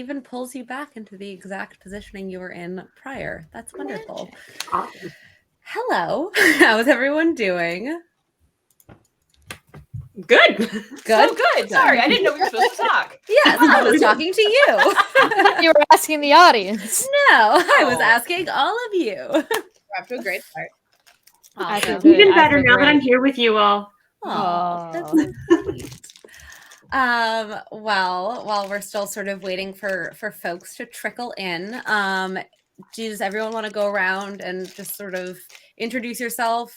even pulls you back into the exact positioning you were in prior. That's wonderful. Awesome. Hello. How's everyone doing? Good. Good. So good. Sorry, I didn't know we were supposed to talk. Yes, I was talking to you. You were asking the audience. No, I was asking all of you. We're off to a great start. Awesome. Even better now that I'm here with you all. Oh, that's so sweet. Well, while we're still sort of waiting for folks to trickle in, does everyone want to go around and just sort of introduce yourself?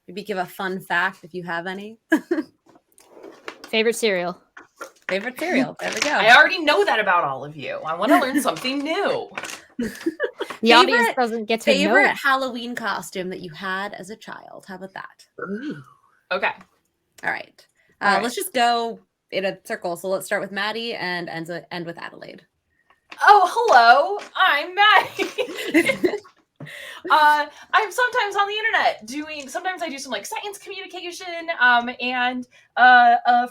Maybe give a fun fact if you have any. Favorite cereal. Favorite cereal. There we go. I already know that about all of you. I want to learn something new. The audience doesn't get to know. Favorite Halloween costume that you had as a child. How about that? Ooh. Okay. All right. All right. Let's just go in a circle. So let's start with Maddie and end with Adelaide. Oh, hello. I'm Maddie. I'm sometimes on the internet sometimes I do some like science communication, and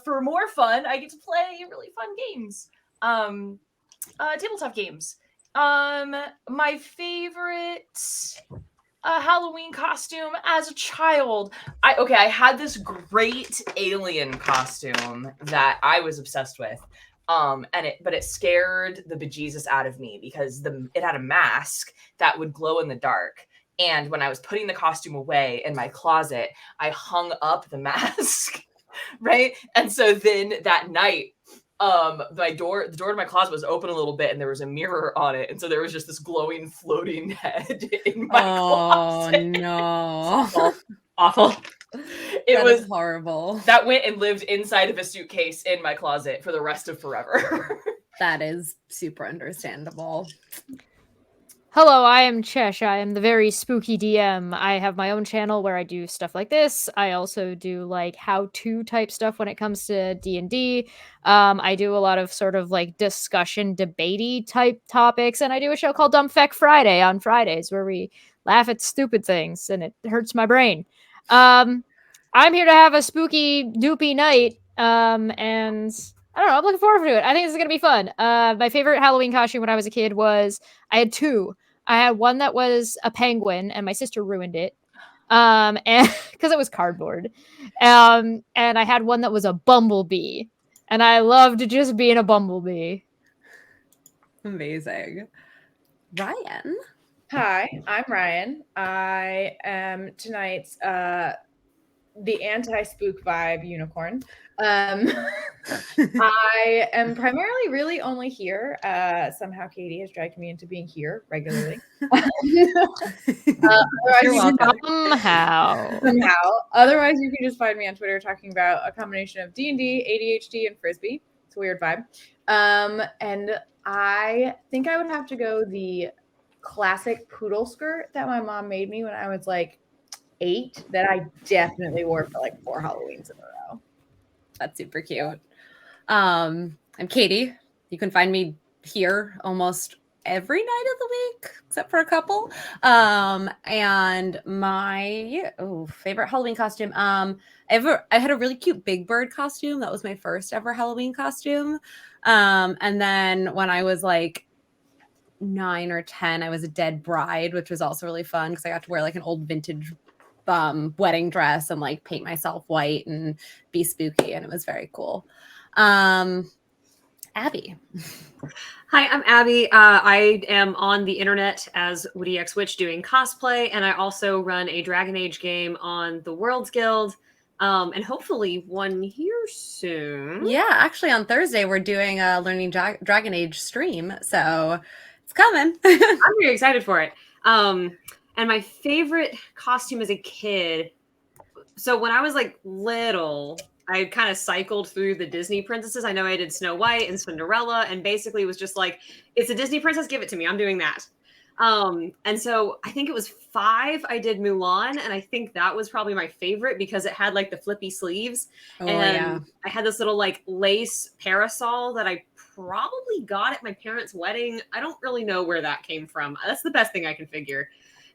for more fun, I get to play really fun games, tabletop games. My favorite Halloween costume as a child. I had this great alien costume that I was obsessed with. But it scared the bejesus out of me because it had a mask that would glow in the dark. And when I was putting the costume away in my closet, I hung up the mask, right? And so then that night, the door to my closet was open a little bit and there was a mirror on it. And so there was just this glowing, floating head in my closet. Oh, no. Awful. It was horrible. That went and lived inside of a suitcase in my closet for the rest of forever. That is super understandable. Hello, I am Chesh. I am the very spooky DM. I have my own channel where I do stuff like this. I also do like how-to type stuff when it comes to D&D. I do a lot of sort of like discussion, debatey type topics, and I do a show called Dumb Feck Friday on Fridays where we laugh at stupid things, and it hurts my brain. I'm here to have a spooky, doopy night, and I don't know, I'm looking forward to it. I think this is going to be fun. My favorite Halloween costume when I was a kid was, I had two. I had one that was a penguin, and my sister ruined it, and because it was cardboard. And I had one that was a bumblebee, and I loved just being a bumblebee. Amazing. Ryan. Hi, I'm Ryan. I am tonight's the anti-spook vibe unicorn. I am primarily really only here. Somehow Katie has dragged me into being here regularly. You're welcome. Somehow. Otherwise, you can just find me on Twitter talking about a combination of D&D, ADHD, and Frisbee. It's a weird vibe. And I think I would have to go the classic poodle skirt that my mom made me when I was like 8 that I definitely wore for like 4 Halloweens in a row. That's super cute. I'm Katie. You can find me here almost every night of the week, except for a couple. And my favorite Halloween costume. I had a really cute Big Bird costume. That was my first ever Halloween costume. And then when I was like 9 or 10, I was a dead bride, which was also really fun because I got to wear like an old vintage wedding dress and like paint myself white and be spooky, and it was very cool. Abby. Hi, I'm Abby. I am on the internet as Woody X Witch doing cosplay, and I also run a Dragon Age game on the Worlds Guild, and hopefully one here soon. Yeah, actually on Thursday we're doing a Learning Dragon Age stream, so it's coming. I'm very excited for it. And my favorite costume as a kid, so when I was like little, I kind of cycled through the Disney princesses. I know I did Snow White and Cinderella, and basically it was just like, it's a Disney princess, give it to me. I'm doing that. And so I think it was 5, I did Mulan, and I think that was probably my favorite because it had like the flippy sleeves. I had this little like lace parasol that I probably got at my parents' wedding. I don't really know where that came from. That's the best thing I can figure.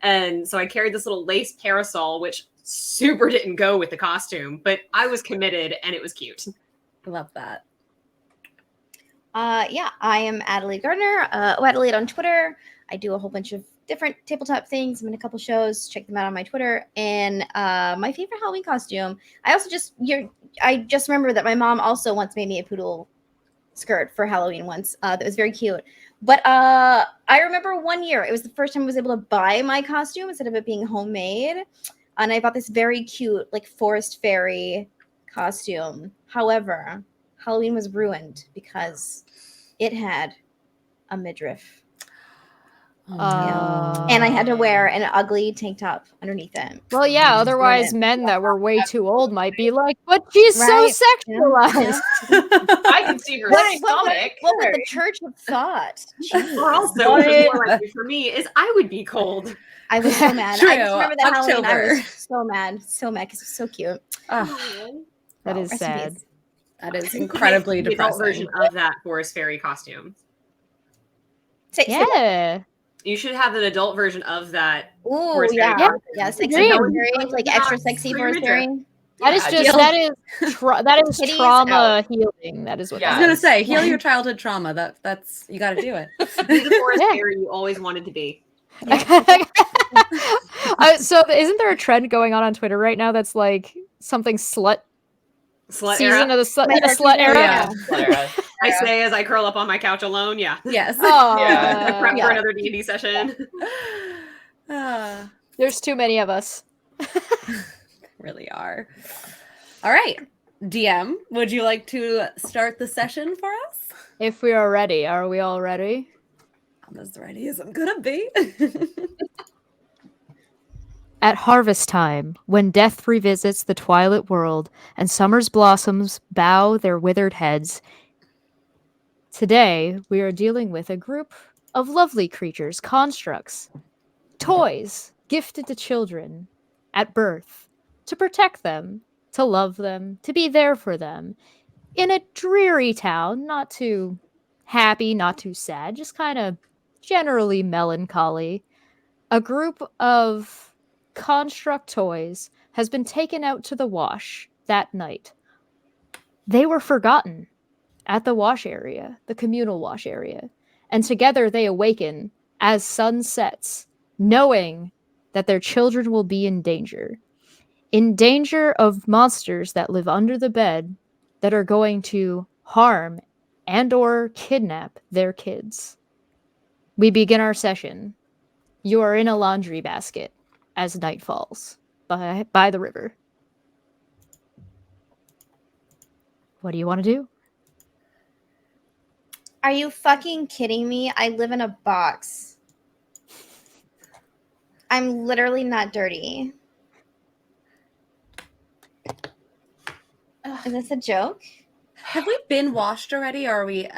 And so I carried this little lace parasol, which super didn't go with the costume, but I was committed and it was cute. Love that. Yeah, I am Natalie Gardner, Adelaide on Twitter. I do a whole bunch of different tabletop things. I'm in a couple shows. Check them out on my Twitter. And my favorite Halloween costume. I just remember that my mom also once made me a poodle skirt for Halloween once. That was very cute. But I remember one year, it was the first time I was able to buy my costume instead of it being homemade. And I bought this very cute, like, forest fairy costume. However, Halloween was ruined because it had a midriff. And I had to wear an ugly tank top underneath it. Well, yeah, otherwise men that were way too old might be like, but she's so sexualized. I can see her stomach. What would the church have thought? Or also, what was more likely for me is I would be cold. I was so mad. True. I just remember that Halloween. I October. was so mad because it was so cute. Oh, That is rest in sad. peace. that is incredibly The adult depressing. version of that forest fairy costume. Yeah. You should have an adult version of that. Ooh, Forest fairy yeah. costume. Yeah, sexy Dream. forest fairy, like extra sexy For forest your fairy. That is Yeah, just deal. that is Kitties trauma out. healing. That is what Yeah. I that was gonna is. say, heal your childhood trauma. That's you got to do it. Be the forest Yeah. fairy you always wanted to be. So isn't there a trend going on Twitter right now that's like something slut Slut season era. of the My slut era? Yeah. Clara. I say as I curl up on my couch alone. Yeah. Yes. Oh, Yeah. Prep Yeah. for another D&D session. there's too many of us. Really are. All right. DM, would you like to start the session for us? If we are ready, are we all ready? I'm as ready as I'm gonna be. At harvest time, when death revisits the twilight world and summer's blossoms bow their withered heads, today we are dealing with a group of lovely creatures, constructs, toys gifted to children at birth to protect them, to love them, to be there for them in a dreary town, not too happy, not too sad, just kind of generally melancholy. A group of construct toys has been taken out to the wash that night. They were forgotten at the wash area, the communal wash area, and together they awaken as sun sets, knowing that their children will be in danger of monsters that live under the bed that are going to harm and or kidnap their kids. We begin our session. You are in a laundry basket as night falls by the river. What do you want to do? Are you fucking kidding me? I live in a box. I'm literally not dirty. Is this a joke? Have we been washed already? Or are we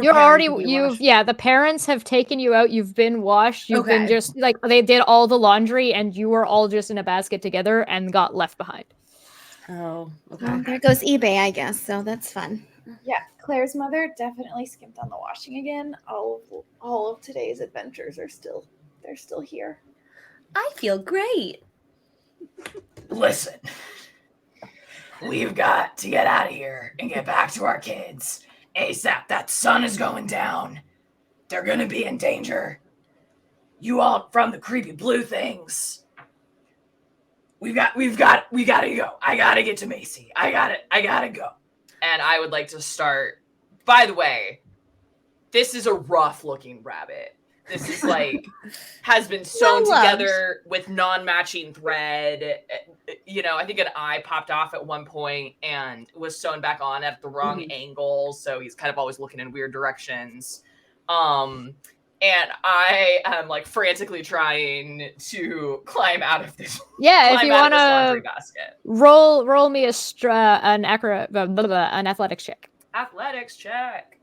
You're already preparing to be you've washed? yeah, the parents have taken you out, you've been washed, you've been Okay. just like they did all the laundry and you were all just in a basket together and got left behind. Oh, okay. Oh, there goes eBay, I guess. So that's fun. Yeah, Claire's mother definitely skimped on the washing again. All of today's adventures are still here. I feel great. Listen, we've got to get out of here and get back to our kids ASAP. That sun is going down. They're gonna be in danger. You all from the creepy blue things. We gotta go. I gotta get to Macy. I gotta go. And I would like to start. By the way, this is a rough looking rabbit. This is like has been sewn Well loved. together with non-matching thread. You know, I think an eye popped off at one point and was sewn back on at the wrong angle, so he's kind of always looking in weird directions. And I am like frantically trying to climb out of this. Yeah, if climb you out want of this laundry to basket. roll me an athletics check. Athletics check.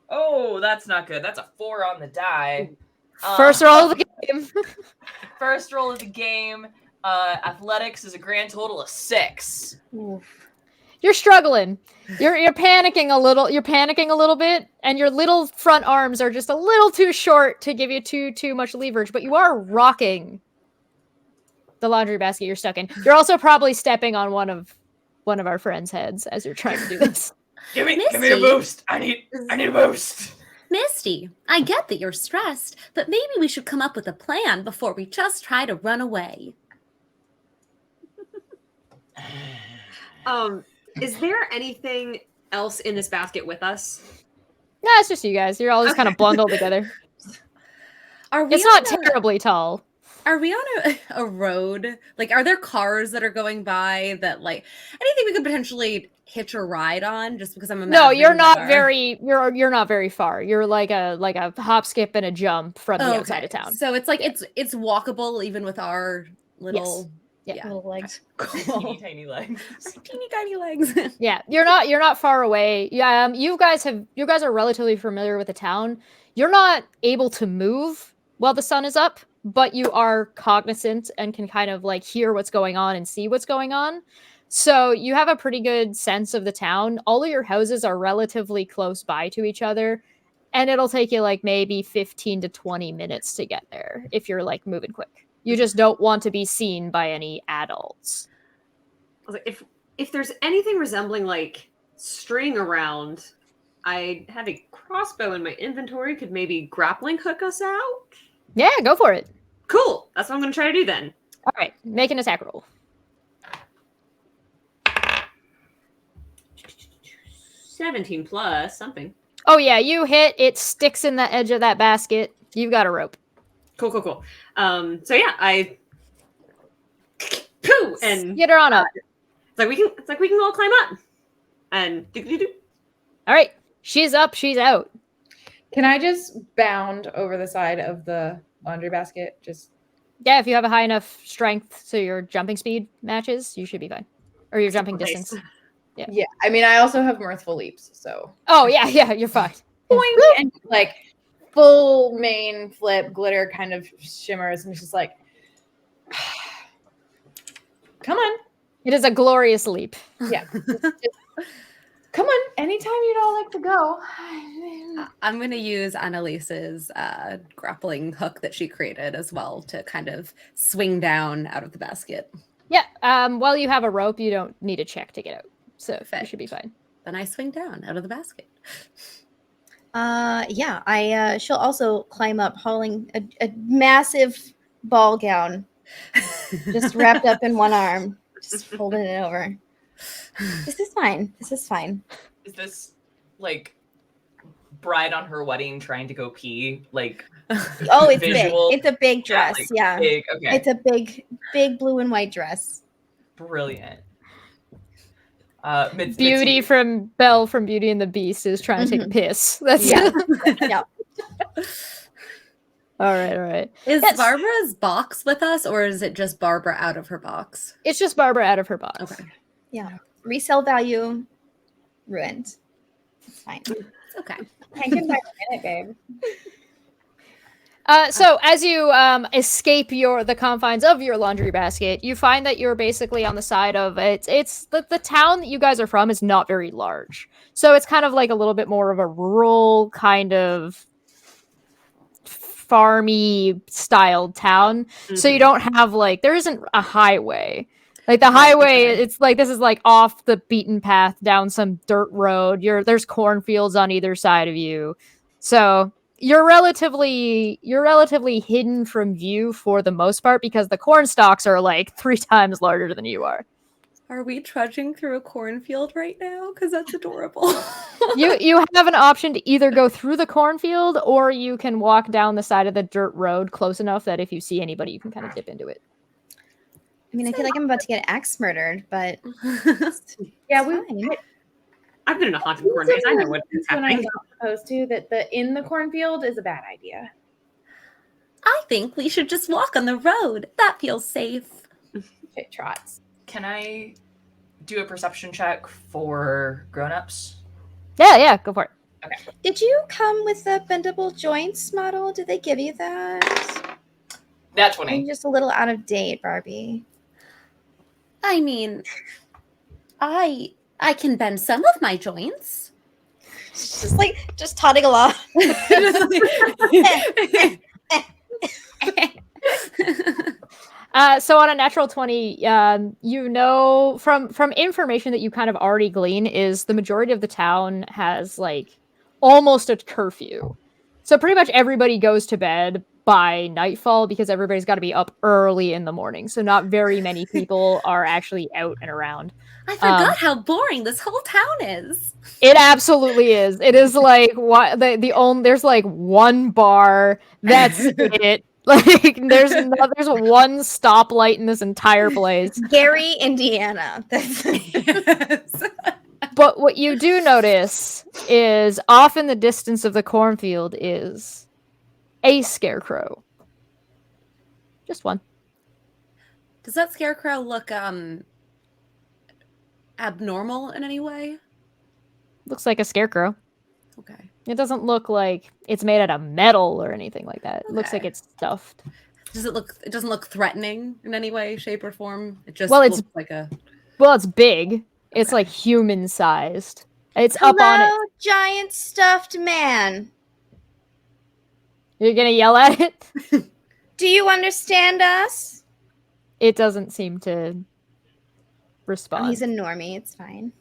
Oh, that's not good. That's a 4 on the die. First roll of the game. First roll of the game. Athletics is a grand total of 6. You're struggling. You're panicking a little. You're panicking a little bit, and your little front arms are just a little too short to give you too much leverage. But you are rocking the laundry basket you're stuck in. You're also probably stepping on one of our friends' heads as you're trying to do this. Give me a Misty. boost. I need a boost. Misty, I get that you're stressed, but maybe we should come up with a plan before we just try to run away. Is there anything else in this basket with us? No, it's just you guys. You're all just kind of bundled together. Are we It's not on terribly tall. Are we on a road? Like, are there cars that are going by that, like, anything we could potentially hitch a ride on? Just because I'm imagining. No, you're not that very. You're not very far. You're like a hop, skip, and a jump from the outside of town. So it's like it's walkable even with our little Yeah. Little legs. Teeny tiny legs. teeny tiny legs. Yeah, you're not far away. Yeah, you guys are relatively familiar with the town. You're not able to move while the sun is up, but you are cognizant and can kind of like hear what's going on and see what's going on. So you have a pretty good sense of the town. All of your houses are relatively close by to each other, and it'll take you like maybe 15 to 20 minutes to get there if you're like moving quick. You just don't want to be seen by any adults. I was like, if there's anything resembling like string around, I have a crossbow in my inventory. Could maybe grappling hook us out? Yeah, go for it. Cool. That's what I'm going to try to do then. All right, make an attack roll. 17 plus something. Oh yeah, you hit. It sticks in the edge of that basket. You've got a rope. Cool. So yeah, I poo and Get her on up. it's like we can all climb up and do. All right, she's up. She's out. Can I just bound over the side of the laundry basket? Just Yeah, if you have a high enough strength so your jumping speed matches, you should be fine. Or your jumping Nice. distance. yeah. I mean, I also have mirthful leaps, so Oh yeah, you're fine. boing, and like full main flip, glitter kind of shimmers, and it's just like, come on, It is a glorious leap. yeah, come on, anytime you'd all like to go. I'm going to use Annalise's grappling hook that she created as well to kind of swing down out of the basket. Yeah. While you have a rope, you don't need a check to get out, so you should be fine. Then I swing down out of the basket. Yeah, she'll also climb up hauling a massive ball gown just wrapped up in one arm, just folding it over. This is fine. Is this like bride on her wedding trying to go pee? Like, Oh, it's visual? big. It's a big Yeah, dress. like, Yeah. big, okay. It's a big blue and white dress. Brilliant. Beauty from Belle from Beauty and the Beast is trying to take a piss. That's Yeah. Yeah. All right. Is Yes. Barbara's box with us, or is it just Barbara out of her box? It's just Barbara out of her box. Okay. Yeah. Resale value ruined. It's fine. It's okay. Hank and back in it, babe. So as you escape the confines of your laundry basket, you find that you're basically on the side of it's the town that you guys are from is not very large. So it's kind of like a little bit more of a rural kind of farmy styled town. So you don't have like there isn't a highway. Like the highway, it's like this is like off the beaten path down some dirt road. There's cornfields on either side of you. So you're relatively hidden from view for the most part because the corn stalks are like 3 times larger than you are. Are we trudging through a cornfield right now? Because that's adorable. You have an option to either go through the cornfield or you can walk down the side of the dirt road close enough that if you see anybody, you can kind of dip into it. I mean, I feel like I'm about to get axe murdered, but Yeah, I've been in a haunted corn maze. I know what is when I'm happening. not supposed to that the in the cornfield is a bad idea. I think we should just walk on the road. That feels safe. Okay, trots. Can I do a perception check for grown-ups? Yeah, go for it. did you come with the bendable joints model? Did they give you that? Nat I'm 20. just a little out of date, Barbie. I mean, I can bend some of my joints. Just todding along. So on a natural 20, you know from information that you kind of already glean is the majority of the town has like almost a curfew. So pretty much everybody goes to bed by nightfall because everybody's got to be up early in the morning. So not very many people are actually out and around. I forgot how boring this whole town is. It absolutely is. It is like what the only there's like one bar. That's it. Like there's one stoplight in this entire place. Gary, Indiana. That's Yes. But what you do notice is off in the distance of the cornfield is a scarecrow. Just one. Does that scarecrow look abnormal in any way? Looks like a scarecrow. Okay. It doesn't look like it's made out of metal or anything like that. It looks like Okay. it's stuffed. It doesn't look threatening in any way, shape, or form. It just Well, it's- looks like a Well, it's big. It's Okay. like human sized. It's up on it. Hello, giant stuffed man. You're gonna yell at it? Do you understand us? It doesn't seem to Oh, respond. he's a normie. It's fine.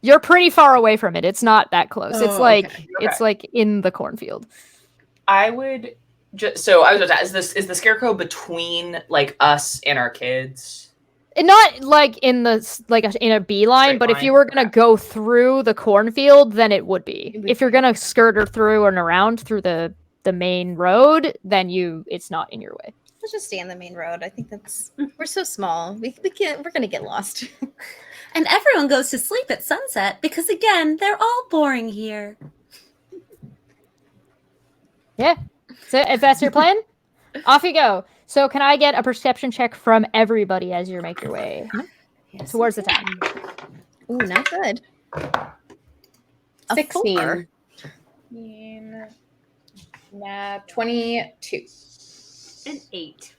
You're pretty far away from it. It's not that close. It's Oh, like okay. it's like in the cornfield. I would just so I was about to ask, is the scarecrow between like us and our kids? And not like in a beeline, Straight but if line, you were gonna okay. go through the cornfield, then it would be. It would If you're be. gonna skirt her through and around through the main road, then it's not in your way. Let's just stay on the main road. I think we're so small. We can't. We're gonna get lost. and everyone goes to sleep at sunset because again, they're all boring here. Yeah. So if that's your plan, off you go. So can I get a perception check from everybody as you make your way Yes. towards the town? Ooh, not good. A 16. 4. 22. An 8.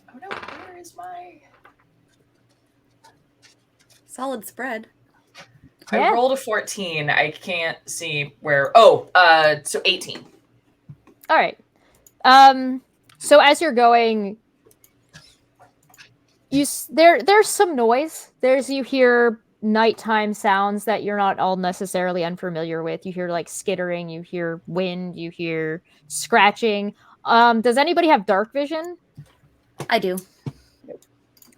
Oh no, where is my Solid spread. Yeah. I rolled a 14. I can't see where so 18. All right. So as you're going, there's some noise. You hear nighttime sounds that you're not all necessarily unfamiliar with. You hear like skittering, you hear wind, you hear scratching. Does anybody have dark vision? I do.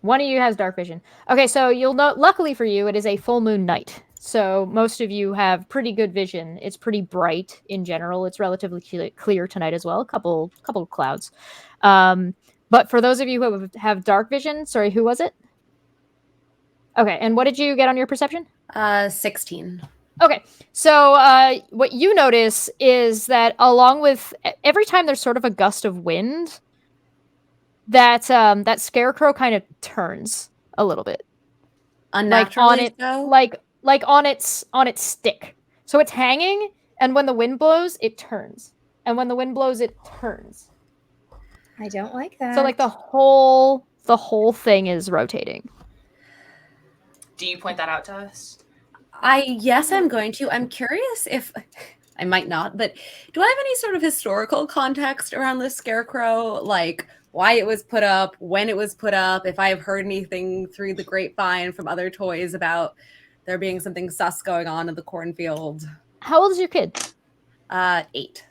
One of you has dark vision. Okay, so you'll know. Luckily for you, it is a full moon night, so most of you have pretty good vision. It's pretty bright in general. It's relatively clear tonight as well. A couple of clouds. But for those of you who have dark vision, sorry, who was it? Okay, and what did you get on your perception? 16. Okay, so what you notice is that along with every time there's sort of a gust of wind, that scarecrow kind of turns a little bit, Unnaturally so? like on its stick. So it's hanging, and when the wind blows, it turns, and when the wind blows, it turns. I don't like that. So like the whole thing is rotating. Do you point that out to us? Yes, I'm going to. I'm curious if I might not, but do I have any sort of historical context around this scarecrow? Like why it was put up, when it was put up, if I have heard anything through the grapevine from other toys about there being something sus going on in the cornfield. How old is your kid? 8.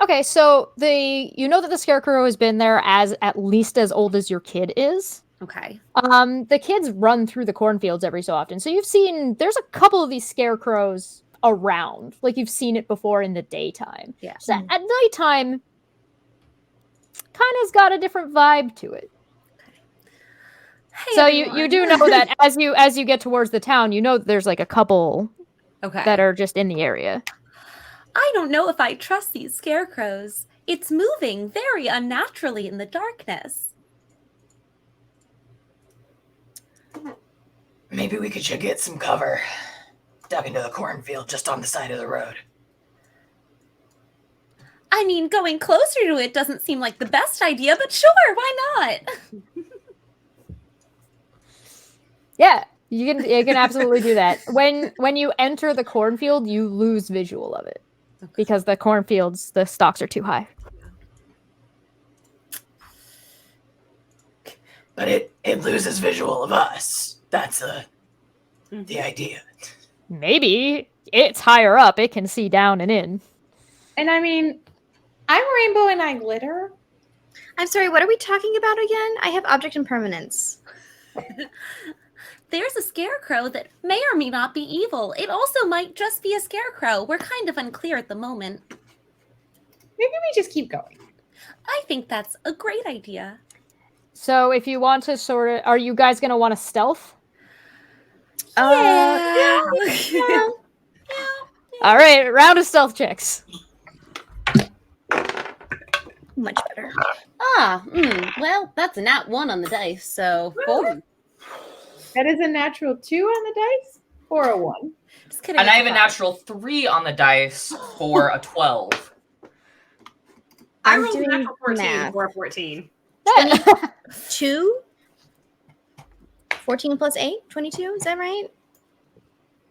Okay, so you know that the scarecrow has been there as at least as old as your kid is. Okay. The kids run through the cornfields every so often. So there's a couple of these scarecrows around. Like you've seen it before in the daytime. Yeah. So at nighttime, kind of's got a different vibe to it. Hey, So everyone. you do know that as you get towards the town, you know there's like a couple Okay. that are just in the area. I don't know if I trust these scarecrows. It's moving very unnaturally in the darkness. Maybe we should get some cover. Dug into the cornfield just on the side of the road. I mean, going closer to it doesn't seem like the best idea, but sure, why not? Yeah, you can absolutely do that. When you enter the cornfield, you lose visual of it. because the cornfields, the stalks are too high. But it loses visual of us. That's the idea. Maybe it's higher up; it can see down and in. And I mean, I'm rainbow and I glitter. I'm sorry, what are we talking about again? I have object impermanence. There's a scarecrow that may or may not be evil. It also might just be a scarecrow. We're kind of unclear at the moment. Maybe we just keep going. I think that's a great idea. So, if you want to sort of, are you guys going to want to stealth? Yeah. All right, round of stealth checks. Much better. Well, that's a nat 1 on the dice, so 4. That is a natural 2 on the dice or a 1. Just kidding. And I have a it's 5. natural 3 on the dice for a 12. I I'm rolled a doing natural 14 math. for a 14. 2? 14 plus 8? 22? Is that right?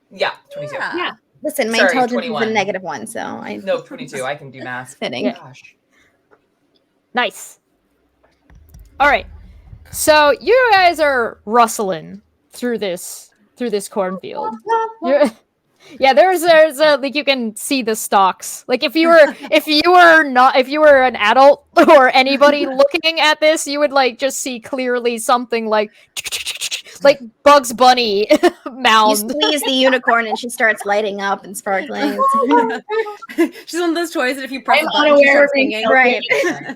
Yeah, 22. Yeah. Listen, my Sorry, intelligence is 21. a -1, so I No, 22. I can do math. fitting. Yeah. Gosh. Nice. All right. So you guys are rustling through this cornfield. Yeah, there's like you can see the stalks. Like if you were an adult or anybody looking at this, you would like just see clearly something like Bugs Bunny You mound. squeeze the unicorn and she starts lighting up and sparkling. She's one of those toys that if you press I'm a button, she unaware starts of being singing. Right.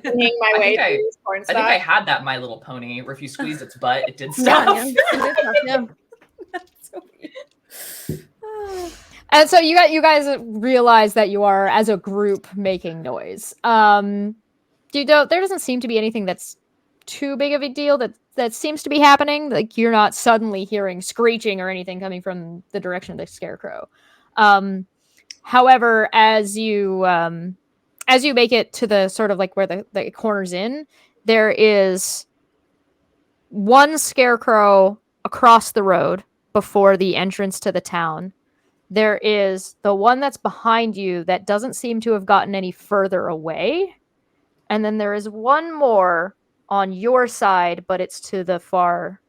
Singing my way I through this corn I think I had that My Little Pony, where if you squeezed its butt, it did stuff. Yeah. So weird. And so you guys realize that you are as a group making noise. There doesn't seem to be anything that's too big of a deal that seems to be happening. Like you're not suddenly hearing screeching or anything coming from the direction of the scarecrow. However, as you make it to the sort of like where the corner's in, there is one scarecrow across the road before the entrance to the town. There is the one that's behind you that doesn't seem to have gotten any further away. And then there is one more on your side, but it's to the far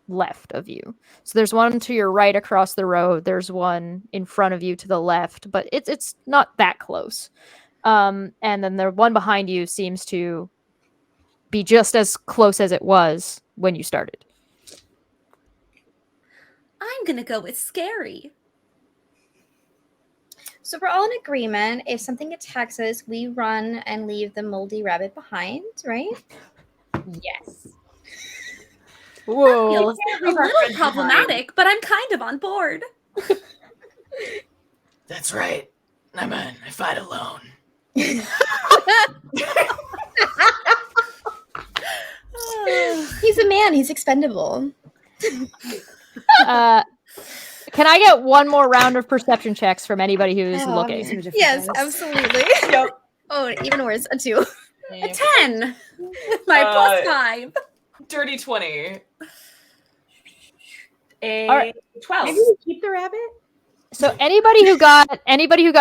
left of you. So there's one to your right across the road. There's one in front of you to the left, but it's not that close. And then the one behind you seems to be just as close as it was when you started. I'm gonna go with scary. So we're all in agreement. If something attacks us, we run and leave the moldy rabbit behind, right? Yes. Whoa. Feels a little problematic, but I'm kind of on board. That's right. I fight alone. He's a man. He's expendable. Can I get one more round of perception checks from anybody who's looking? Yes, absolutely. Yep. Oh, even worse, a 2. A 10 with my plus 5. Dirty 20. A All right. 12. Maybe we keep the rabbit. So anybody who got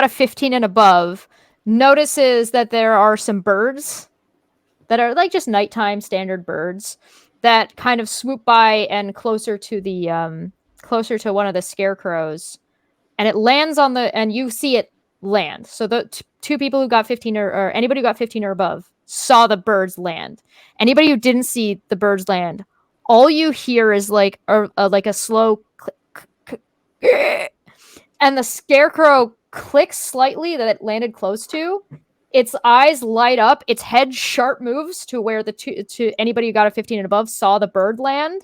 a 15 and above notices that there are some birds that are like just nighttime standard birds that kind of swoop by and closer to one of the scarecrows, and it lands on and you see it land. So the two people who got 15 or anybody who got 15 or above saw the birds land. Anybody who didn't see the birds land, all you hear is like a slow click, and the scarecrow clicks slightly that it landed close to. Its eyes light up. Its head sharp moves to where to anybody who got a 15 and above saw the bird land.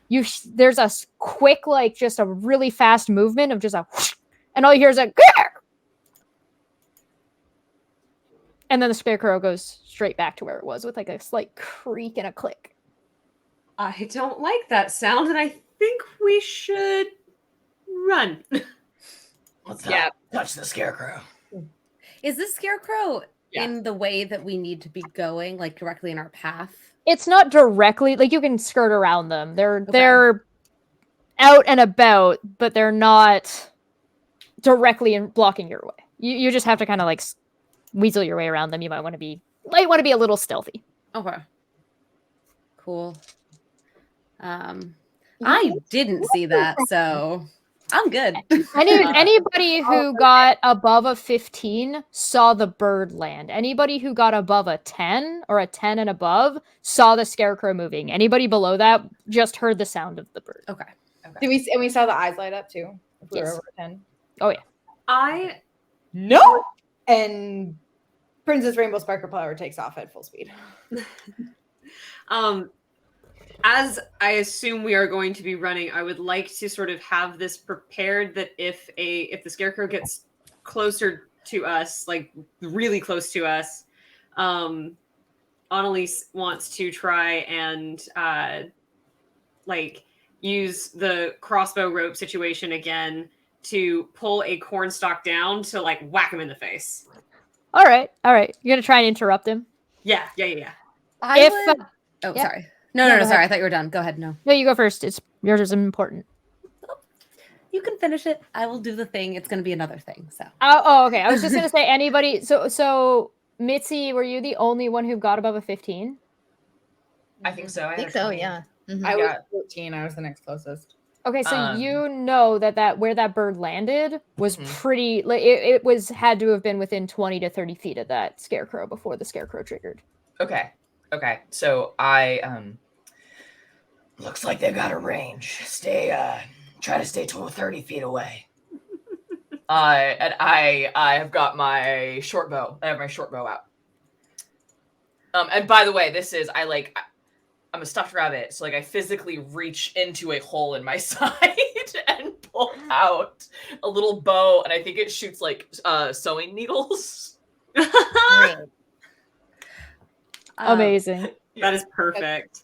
There's a quick, like just a really fast movement of just a whoosh, and all you hear is a grrr! And then the scarecrow goes straight back to where it was with like a slight creak and a click. I don't like that sound, and I think we should run. Let's not touch the scarecrow. Is this scarecrow Yeah. in the way that we need to be going, like directly in our path? It's not directly, like you can skirt around them. They're out and about, but they're not directly blocking your way. You just have to kind of like weasel your way around them. You might want to be a little stealthy. Okay. Cool. I didn't see that, so I'm good. Anybody who got above a 15 saw the bird land. Anybody who got above a 10 or a 10 and above saw the scarecrow moving. Anybody below that just heard the sound of the bird. Okay. Did we? And we saw the eyes light up too. If we were Yes. over 10. Oh yeah. I No. And Princess Rainbow Sparkle Flower takes off at full speed. As I assume we are going to be running, I would like to sort of have this prepared that if the scarecrow gets closer to us, like really close to us, Annalise wants to try and like use the crossbow rope situation again to pull a cornstalk down to like whack him in the face. All right. You're gonna try and interrupt him. Yeah. Sorry. No, go sorry. ahead. I thought you were done. Go ahead. No. No, you go first. It's yours is important. You can finish it. I will do the thing. It's going to be another thing. So. Okay. I was just gonna say anybody. So Mitzi, were you the only one who got above a 15? I think so. I think so, yeah. Mhm. I was 14. I was the next closest. Okay, so Um, you know that where that bird landed was Mhm. pretty. Like, it had to have been within 20 to 30 feet of that scarecrow before the scarecrow triggered. Okay. So I Looks like they've got a range. Try to stay 30 feet away. and I have got my short bow. I have my short bow out. And by the way, I'm a stuffed rabbit, so like I physically reach into a hole in my side and pull out a little bow, and I think it shoots like sewing needles. Great. Amazing. That is perfect.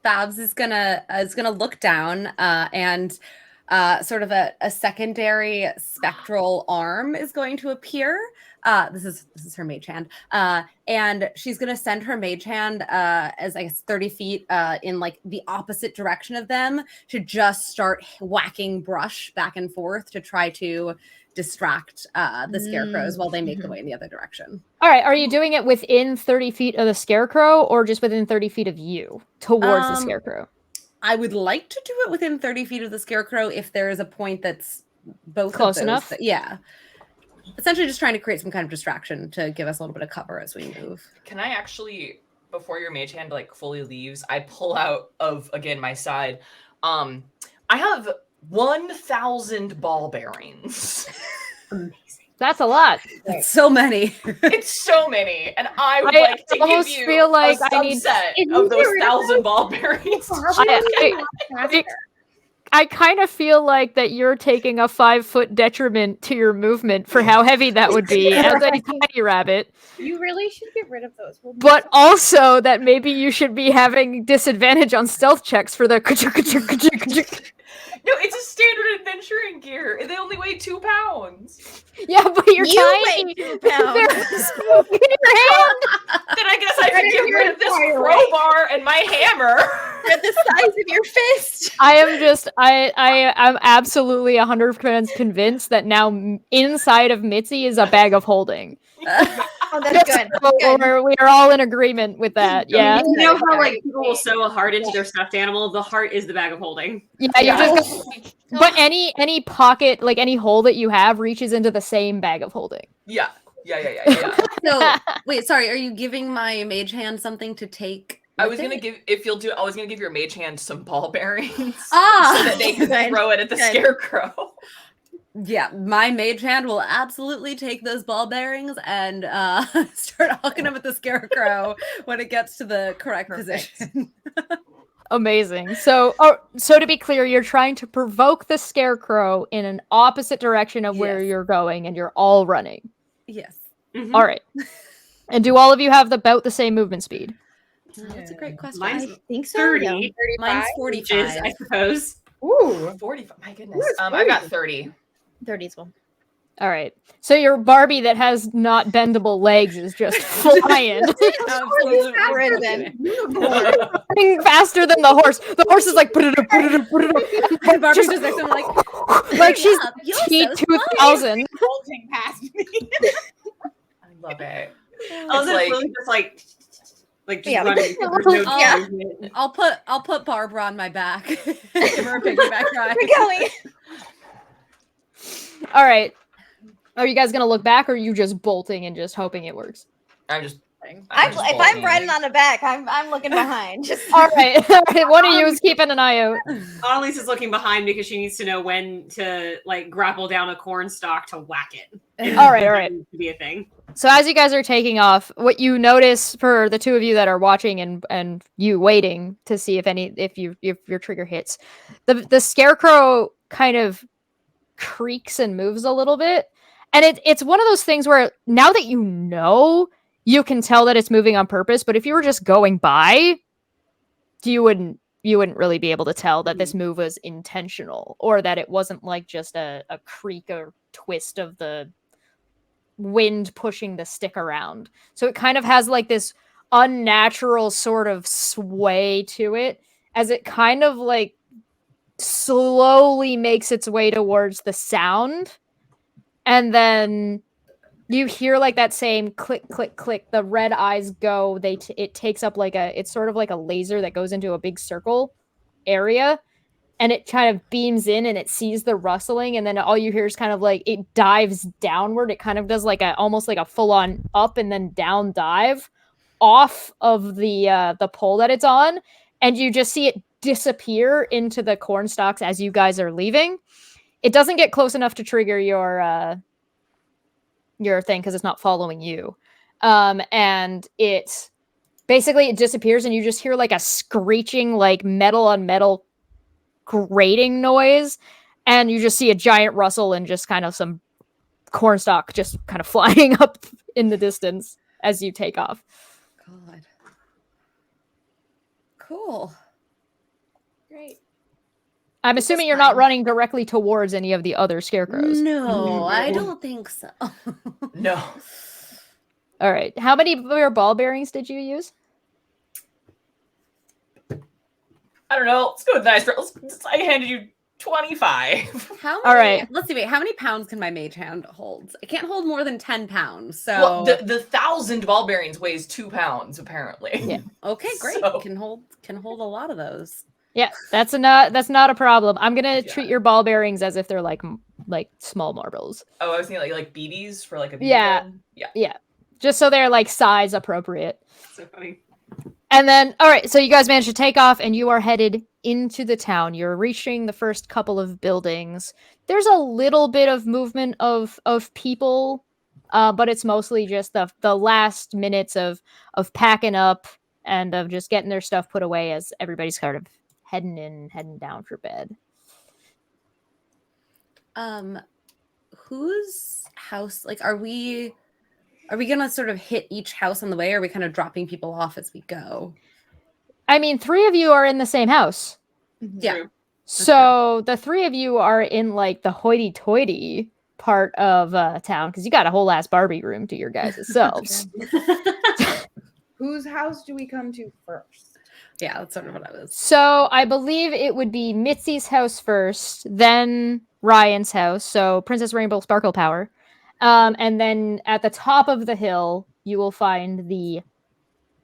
Babs is gonna look down and sort of a secondary spectral arm is going to appear. This is her mage hand, and she's gonna send her mage hand as I guess 30 feet in like the opposite direction of them to just start whacking brush back and forth to try to distract the scarecrows while they make the way in the other direction. All right, are you doing it within 30 feet of the scarecrow or just within 30 feet of you towards the scarecrow? I would like to do it within 30 feet of the scarecrow if there is a point that's both Close of those enough? yeah. Essentially just trying to create some kind of distraction to give us a little bit of cover as we move. Can I actually, before your mage hand like fully leaves, I pull out of again my side. I have 1,000 ball bearings. Amazing. That's a lot. It's so many. It's so many, and I would I like to almost give you feel like a I need- subset of those 1,000 ball bearings. I kind of feel like that you're taking a 5-foot detriment to your movement for how heavy that would be as a tiny rabbit, You really should get rid of those. but also that maybe you should be having disadvantage on stealth checks for the. No, it's a standard adventuring gear. They only weigh 2 pounds. Yeah, but you're You tiny. weigh 2 pounds. There's smoke in your hand. Then I guess I should get rid of this crowbar and my hammer. They're the size of your fist. I'm absolutely 100% convinced that now inside of Mitzi is a bag of holding. Oh, that's good. So we are all in agreement with that. Yeah. You know how like people will sew a heart into their stuffed animal? The heart is the bag of holding. Yeah, you're just but any pocket, like any hole that you have reaches into the same bag of holding. Yeah. So wait, sorry, are you giving my mage hand something to take? I was gonna give your mage hand some ball bearings so Ah, that they could Good. throw it at the Good. scarecrow. yeah, my mage hand will absolutely take those ball bearings and start hooking them at the scarecrow when it gets to the correct position. Amazing. So to be clear, you're trying to provoke the scarecrow in an opposite direction of where Yes. you're going, and you're all running. Yes. Mhm. All right. And do all of you have about the same movement speed? That's a great question. Mine's I think so. 30 Yeah. Mine's inches, 45. I suppose. Ooh. 45. My goodness. Ooh, it's I've got 40. 30. 30 as well. All right. So your Barbie that has not bendable legs is just flying. Absolutely Risen. Running faster than the horse. The horse is like, put it up, put it up, put it up. And Barbie's just next to him like, Like she's up, you're so T2000. Bolting past me. I love it. I was like- really just just Yeah. running. There's no Yeah. movement. I'll put Barbara on my back. Give her a piggyback ride. We're going. All right. Are you guys gonna look back, or are you just bolting and just hoping it works? I'm just. If just I'm bolting. riding on the back, I'm looking behind. Just All right. All right. One of you is keeping an eye out. Annalise is looking behind because she needs to know when to like grapple down a corn stalk to whack it. All right. All right. To be a thing. So as you guys are taking off, what you notice for the two of you that are watching and you waiting to see if your trigger hits, the scarecrow kind of creaks and moves a little bit, and it's one of those things where now that you know, you can tell that it's moving on purpose. But if you were just going by, you wouldn't really be able to tell that this move was intentional or that it wasn't like just a creak or twist of the wind pushing the stick around. So it kind of has like this unnatural sort of sway to it as it kind of like slowly makes its way towards the sound. And then you hear like that same click, click, click. The red eyes go. It takes up it's sort of like a laser that goes into a big circle area. And it kind of beams in and it sees the rustling, and then all you hear is kind of like it dives downward. It kind of does like almost like a full-on up and then down dive off of the pole that it's on, and you just see it disappear into the corn stalks as you guys are leaving. It doesn't get close enough to trigger your thing because it's not following you, and it disappears, and you just hear like a screeching, like metal on metal grating noise, and you just see a giant rustle and just kind of some cornstalk just kind of flying up in the distance as you take off. God. Cool. Great. I'm This is assuming you're not fine. running directly towards any of the other scarecrows. No, I don't think so. No. All right. How many of your ball bearings did you use? I don't know. Let's go with nice. I handed you 25. How many, All right. Let's see. Wait, how many pounds can my mage hand hold? It can't hold more than 10 pounds. So Well, the 1,000 ball bearings weighs 2 pounds apparently. Yeah. okay, great. So- Can hold a lot of those. Yeah, that's not a problem. I'm gonna Yeah. treat your ball bearings as if they're like small marbles. Oh, I was thinking like BBs for like a BB Yeah. gun. Yeah. Yeah, just so they're like size appropriate. So funny. And then, all right, so you guys managed to take off and you are headed into the town. You're reaching the first couple of buildings. There's a little bit of movement of people, but it's mostly just the last minutes of packing up and of just getting their stuff put away as everybody's kind of heading down for bed. Whose house, like, are we gonna sort of hit each house on the way, or are we kind of dropping people off as we go? I mean, 3 of you are in the same house. Yeah. True. So the 3 of you are in like the hoity-toity part of town because you got a whole ass Barbie room to your guys' selves. Whose house do we come to first? Yeah, that's sort of what I was. So I believe it would be Mitzi's house first, then Ryan's house. So Princess Rainbow Sparkle Power. And then at the top of the hill, you will find the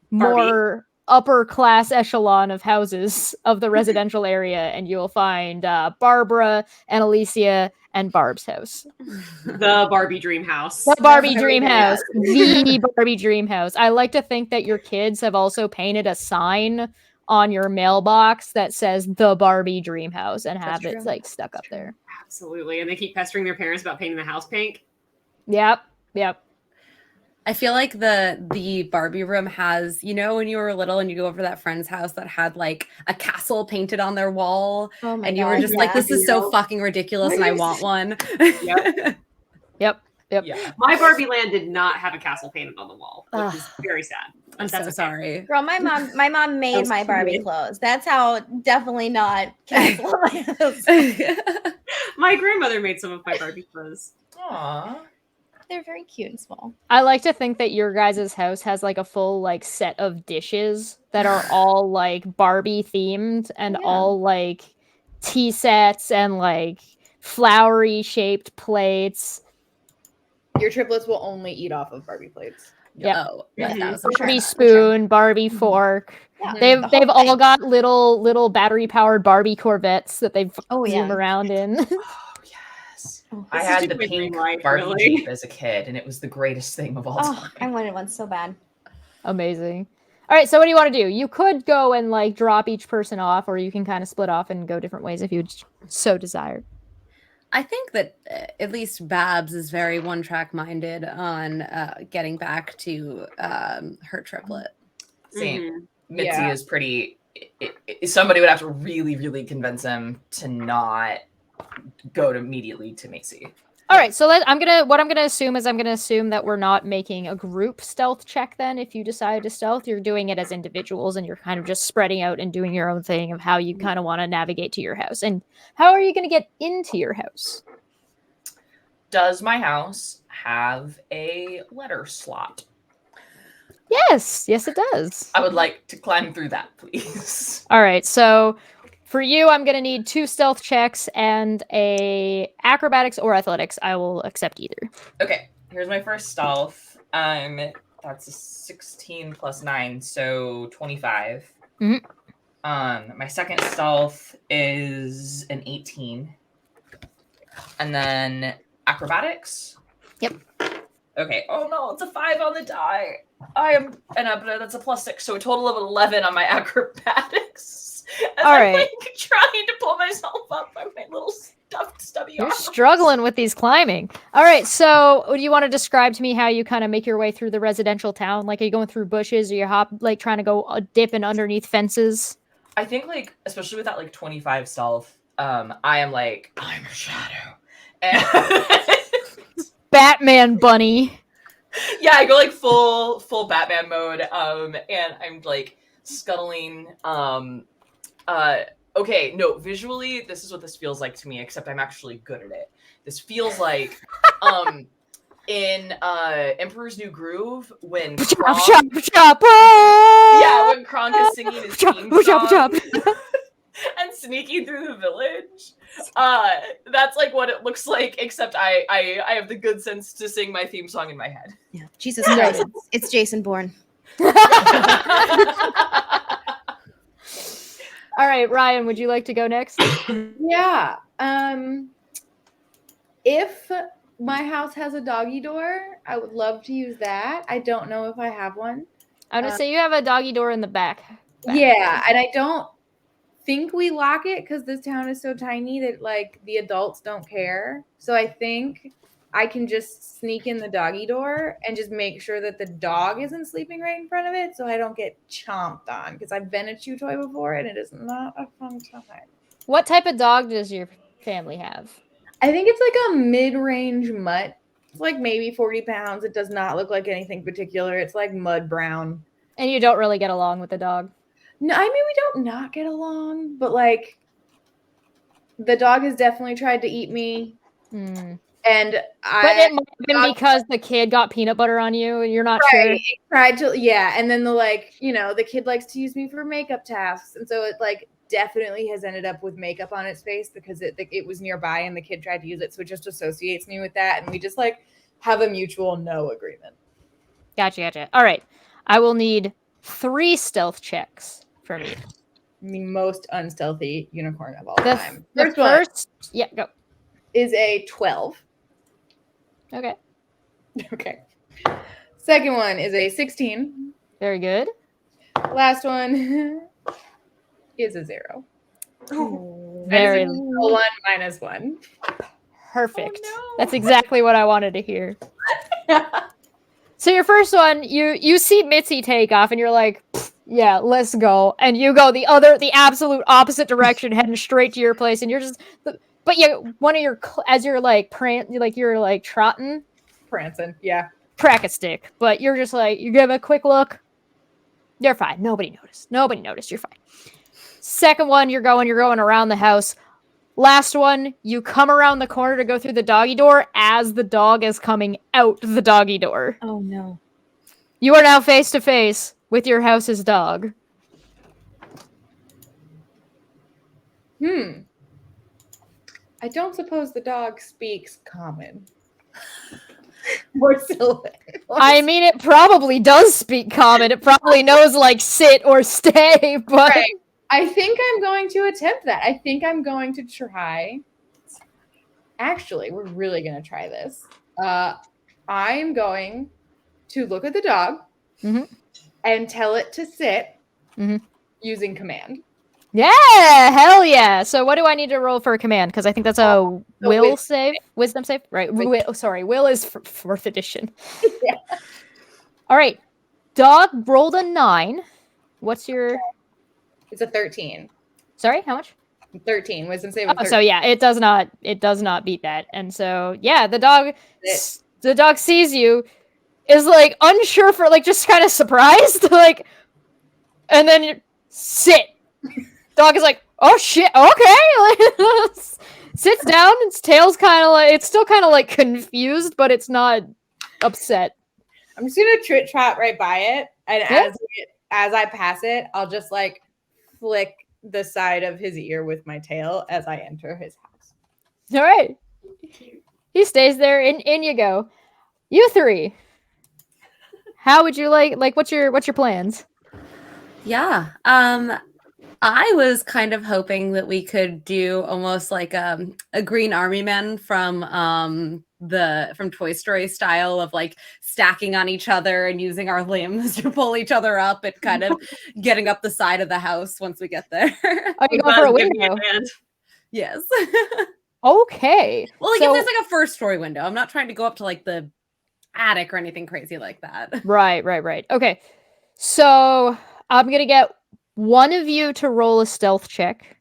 more upper class echelon of houses of the residential area. And you will find Barbara and Alicia and Barb's house. The Barbie dream house. The Barbie Yeah. dream house. The Barbie dream house. I like to think that your kids have also painted a sign on your mailbox that says the Barbie dream house and have That's it true. like stuck up That's true. there. Absolutely. And they keep pestering their parents about painting the house pink. Yep. I feel like the Barbie room has, you know, when you were little and you go over to that friend's house that had like a castle painted on their wall, Oh my and you were God, just like, yeah. this is so fucking ridiculous and I want one. Yep. Yep. Yeah. My Barbie land did not have a castle painted on the wall, which is very sad. I'm But so that's okay. sorry. Girl, my mom made That's my Barbie cute. clothes. That's how definitely not castle my house. My grandmother made some of my Barbie clothes. Aw. They're very cute and small. I like to think that your guys' house has like a full like set of dishes that are all like Barbie themed and Yeah. all like tea sets and like flowery shaped plates. Your triplets will only eat off of Barbie plates. Yeah. Oh, Yeah, 1,000%. for sure. Barbie spoon, Barbie fork. Yeah, They've the whole they've all thing. got little battery powered Barbie Corvettes that they Oh, zoom yeah. around in. Oh, yes. Oh, I This is had just the my dream pink life, Barbie really. Jeep as a kid, and it was the greatest thing of all Oh, time. I wanted one so bad. Amazing. All right, so what do you want to do? You could go and like drop each person off, or you can kind of split off and go different ways if you so desire. I think that at least Babs is very one-track minded on getting back to her triplet. Same. Mhm. Mitzi Yeah. is pretty. Somebody would have to really, really convince him to not go immediately to Macy. All right, so I'm gonna assume that we're not making a group stealth check. Then, if you decide to stealth, you're doing it as individuals, and you're kind of just spreading out and doing your own thing of how you kind of want to navigate to your house. And how are you going to get into your house? Does my house have a letter slot? Yes, it does. I would like to climb through that, please. All right, so for you, I'm gonna need 2 stealth checks and a acrobatics or athletics. I will accept either. Okay, here's my first stealth. That's a 16 plus 9, so 25. Mhm. My second stealth is an 18. And then acrobatics. Yep. Okay. Oh no, it's a 5 on the die. That's a plus 6, so a total of 11 on my acrobatics. As All I'm right. like trying to pull myself up by my little stuffed stubby You're arms. struggling with these climbing. All right, so do you want to describe to me how you kind of make your way through the residential town? Like, are you going through bushes, or you like trying to go dipping underneath fences? I think like especially with that like 25 stealth, I am like I'm a shadow. And Batman bunny. yeah, I go like full Batman mode. And I'm like scuttling. Okay, no, visually, this is what this feels like to me, except I'm actually good at it. This feels like in Emperor's New Groove when Kronk, yeah, when Kronk is singing his theme song and sneaking through the village. That's like what it looks like, except I have the good sense to sing my theme song in my head. Yeah. Jesus Christ. It's Jason Bourne. All right, Ryan, would you like to go next? Yeah. If my house has a doggy door, I would love to use that. I don't know if I have one. I'm gonna say you have a doggy door in the back. Yeah, and I don't think we lock it because this town is so tiny that like the adults don't care. So I think I can just sneak in the doggy door and just make sure that the dog isn't sleeping right in front of it so I don't get chomped on, because I've been a chew toy before and it is not a fun time. What type of dog does your family have? I think it's like a mid-range mutt. It's like maybe 40 pounds. It does not look like anything particular. It's like mud brown. And you don't really get along with the dog? No, I mean, we don't not get along, but like the dog has definitely tried to eat me. Hmm. And But it might have been because the kid got peanut butter on you and you're not sure. tried to, yeah. And then the kid likes to use me for makeup tasks. And so it like definitely has ended up with makeup on its face because it was nearby and the kid tried to use it. So it just associates me with that. And we just like have a mutual no agreement. Gotcha. All right. I will need 3 stealth checks from you. The most unstealthy unicorn of all The time. first, yeah, go. Is a 12. Okay. Okay. Second one is a 16. Very good. Last one is a 0. Very That is a 1 minus 1. perfect. Oh, no. That's exactly what I wanted to hear. So your first one, you see Mitzi take off and you're like, yeah, let's go. And you go the absolute opposite direction, heading straight to your place. And you're just, but as you're like, you're like trotting, Prancing, yeah. crack a stick. But you're just like, you give a quick look. You're fine. Nobody noticed. You're fine. Second one, you're going around the house. Last one, you come around the corner to go through the doggy door as the dog is coming out the doggy door. Oh no. You are now face to face with your house's dog. I don't suppose the dog speaks common. Or Sylvan. I mean, it probably does speak common. It probably knows, like, sit or stay, but... Right. I think I'm going to attempt that. I think I'm going to try. Actually, we're really going to try this. I'm going to look at the dog and tell it to sit using command. Yeah, hell yeah. So what do I need to roll for a command? Because I think that's a will save? Wisdom save? Right. Will is for 4th edition. Yeah. All right. Dog rolled a 9. What's your... It's a 13. Sorry, how much? 13. Wisdom save. Oh, so yeah, it does not beat that. And so yeah, the dog sees you, is like unsure for like just kind of surprised, like, and then you sit. Dog is like, oh shit, okay. Sits down, its tail's kind of like, it's still kind of like confused, but it's not upset. I'm just gonna trot right by it, and as I pass it, I'll just like flick the side of his ear with my tail as I enter his house. All right. He stays there, and in you go. You three. How would you like what's your plans? Yeah. I was kind of hoping that we could do almost like a Green Army Man from Toy Story style of like stacking on each other and using our limbs to pull each other up and kind of getting up the side of the house once we get there. Are you going for a window? Yes. Okay. Well, like if there's like a first story window, I'm not trying to go up to like the attic or anything crazy like that. Right. Okay. So I'm gonna get one of you to roll a stealth check,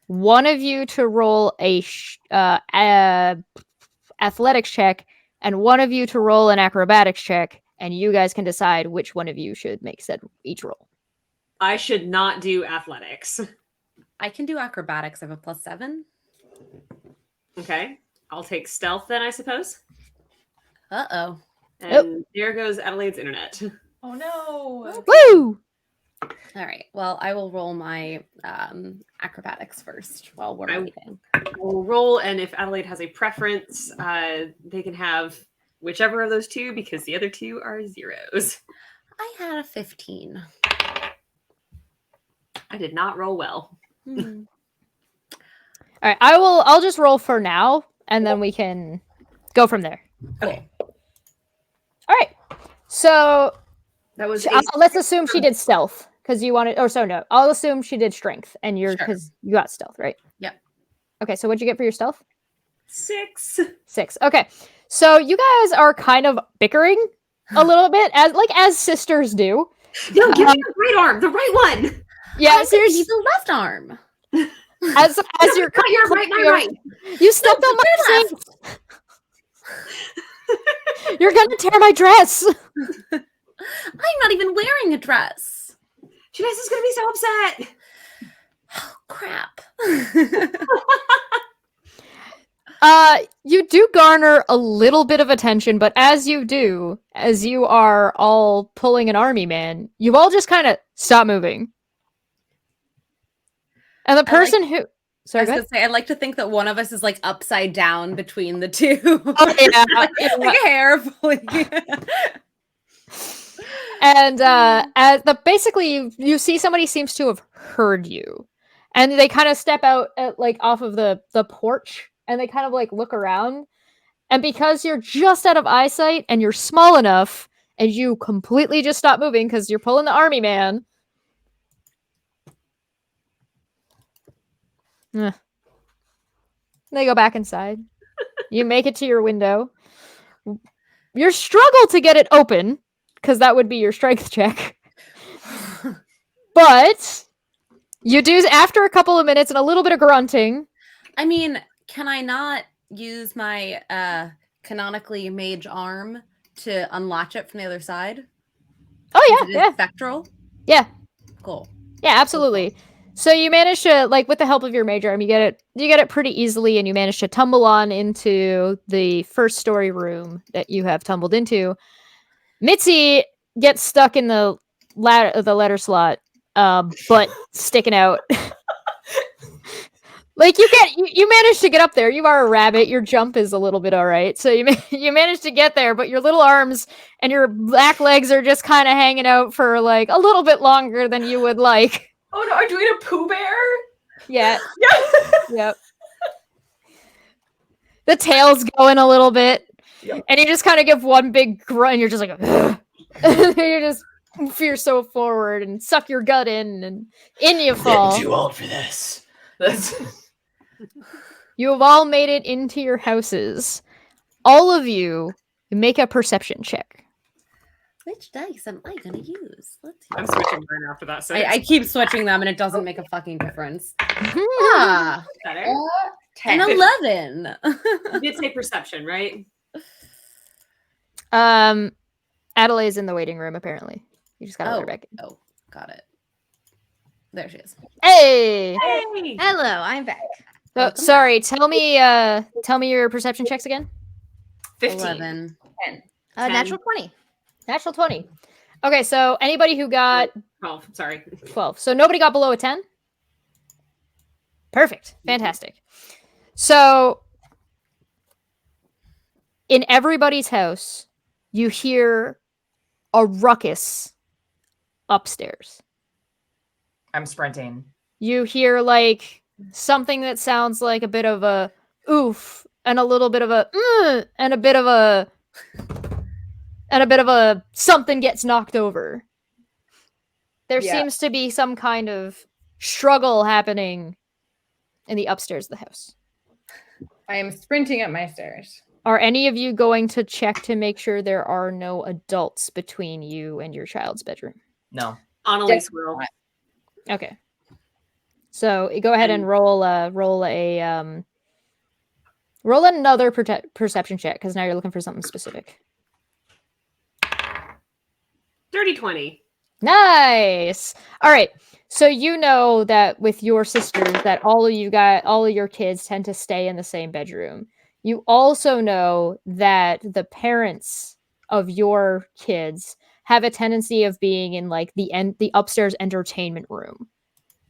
one of you to roll a athletics check, and one of you to roll an acrobatics check, and you guys can decide which one of you should make said each roll. I should not do athletics. I can do acrobatics. I have a +7. Okay. I'll take stealth then, I suppose. Uh-oh. And there goes Adelaide's internet. Oh no. Woo! All right. Well, I will roll my acrobatics first while we're waiting. We'll roll, and if Adelaide has a preference, they can have whichever of those two because the other two are zeros. I had a 15. I did not roll well. All right, I'll just roll for now, and then we can go from there. Okay. All right. So that was. Let's assume she did stealth because you wanted. Or so no. I'll assume she did strength, and you're because you got stealth, right? Yep. Okay. So what'd you get for your stealth? 6. 6. Okay. So you guys are kind of bickering a little bit, as sisters do. No, give me the right arm, the right one. Yeah, seriously, the left arm. As you're my right. You stepped on my face. You're gonna tear my dress. I'm not even wearing a dress. Janice is gonna be so upset. Oh crap. You do garner a little bit of attention, but as you are all pulling an army man, you all just kind of stop moving. And the person who... Sorry, I was gonna say, I'd like to think that one of us is like upside down between the two. Oh, yeah. like hair pulling. And basically you see somebody seems to have heard you. And they kind of step out off of the porch, and they kind of like look around. And because you're just out of eyesight and you're small enough, and you completely just stop moving because you're pulling the army man. They go back inside. You make it to your window. You struggle to get it open, because that would be your strength check. But you do, after a couple of minutes and a little bit of grunting. I mean, can I not use my canonically mage arm to unlatch it from the other side? Oh, yeah. Spectral? Yeah. Cool. Yeah, absolutely. So you manage to, like, with the help of your mage arm, you get it pretty easily, and you manage to tumble on into the first story room that you have tumbled into. Mitzi gets stuck in the letter slot, but sticking out. Like you managed to get up there. You are a rabbit. Your jump is a little bit all right. So you managed to get there, but your little arms and your back legs are just kind of hanging out for like a little bit longer than you would like. Oh no, are doing a Pooh Bear? Yeah. Yep. The tail's going a little bit, and you just kind of give one big grunt, and you're just like, ugh. And you just fear so forward and suck your gut in, and in you fall. Getting too old for this. That's You have all made it into your houses. All of you make a perception check. Which dice am I gonna use? Let's see. I'm switching mine after that. So I keep switching them, and it doesn't make a fucking difference. Ah, better. an 11. You did say perception, right? Adelaide's in the waiting room, apparently. You just gotta let her back in. Oh, got it. There she is. Hey! Hey! Hello, I'm back. Oh, sorry, tell me your perception checks again. 15. 11. 10. Natural 20. Natural 20. Okay, so anybody who got 12. Sorry. 12. So nobody got below a 10? Perfect. Fantastic. So in everybody's house, you hear a ruckus upstairs. I'm sprinting. You hear like something that sounds like a bit of a oof and a little bit of a and a bit of a something gets knocked over. There seems to be some kind of struggle happening in the upstairs of the house. I am sprinting up my stairs. Are any of you going to check to make sure there are no adults between you and your child's bedroom? No. Annalise will. Okay. So go ahead and roll another perception check, because now you're looking for something specific. Dirty 20. Nice. All right. So you know that with your sisters that all of your kids tend to stay in the same bedroom. You also know that the parents of your kids have a tendency of being in like the upstairs entertainment room.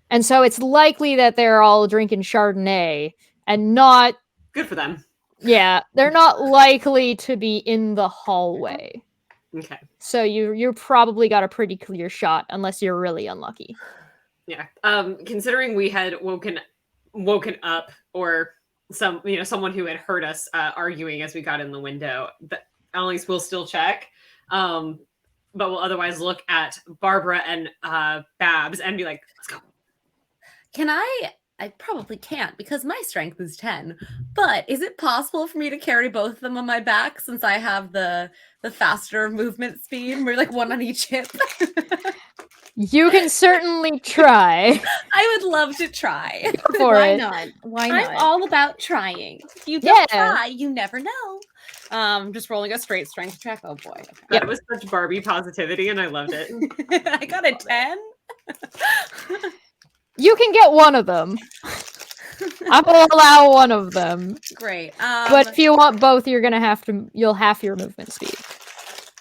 And so it's likely that they're all drinking Chardonnay and not Good for them. Yeah, they're not likely to be in the hallway. Okay. So you probably got a pretty clear shot unless you're really unlucky. Yeah. Considering we had woken up, or someone who had heard us arguing as we got in the window, Annalise will still check, but we'll otherwise look at Barbara and Babs and be like, let's go. Can I probably can't because my strength is 10. But is it possible for me to carry both of them on my back since I have the faster movement speed? We're like one on each hip. You can certainly try. I would love to try. Why not? Why not? I'm all about trying. If you don't try, you never know. Just rolling a straight strength check. Oh boy. Okay. That was such Barbie positivity, and I loved it. I got a 10. You can get one of them. I will allow one of them. Great. But if you want both, you'll half your movement speed.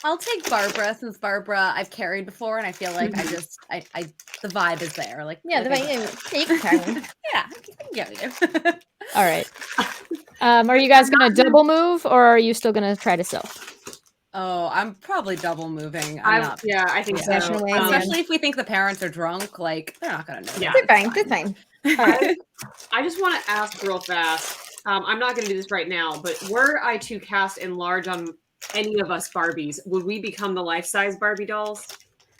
I'll take Barbara since Barbara I've carried before, and I feel like the vibe is there. Like the vibe. You can carry me. Yeah, I can get you. All right. Are you guys gonna double move, or are you still gonna try to stealth? Oh, I'm probably double moving. Yeah, I think so. Especially if we think the parents are drunk, like they're not gonna know. Yeah, they're fine. They're fine. I just want to ask real fast. I'm not going to do this right now, but were I to cast enlarge on any of us Barbies, would we become the life-size Barbie dolls?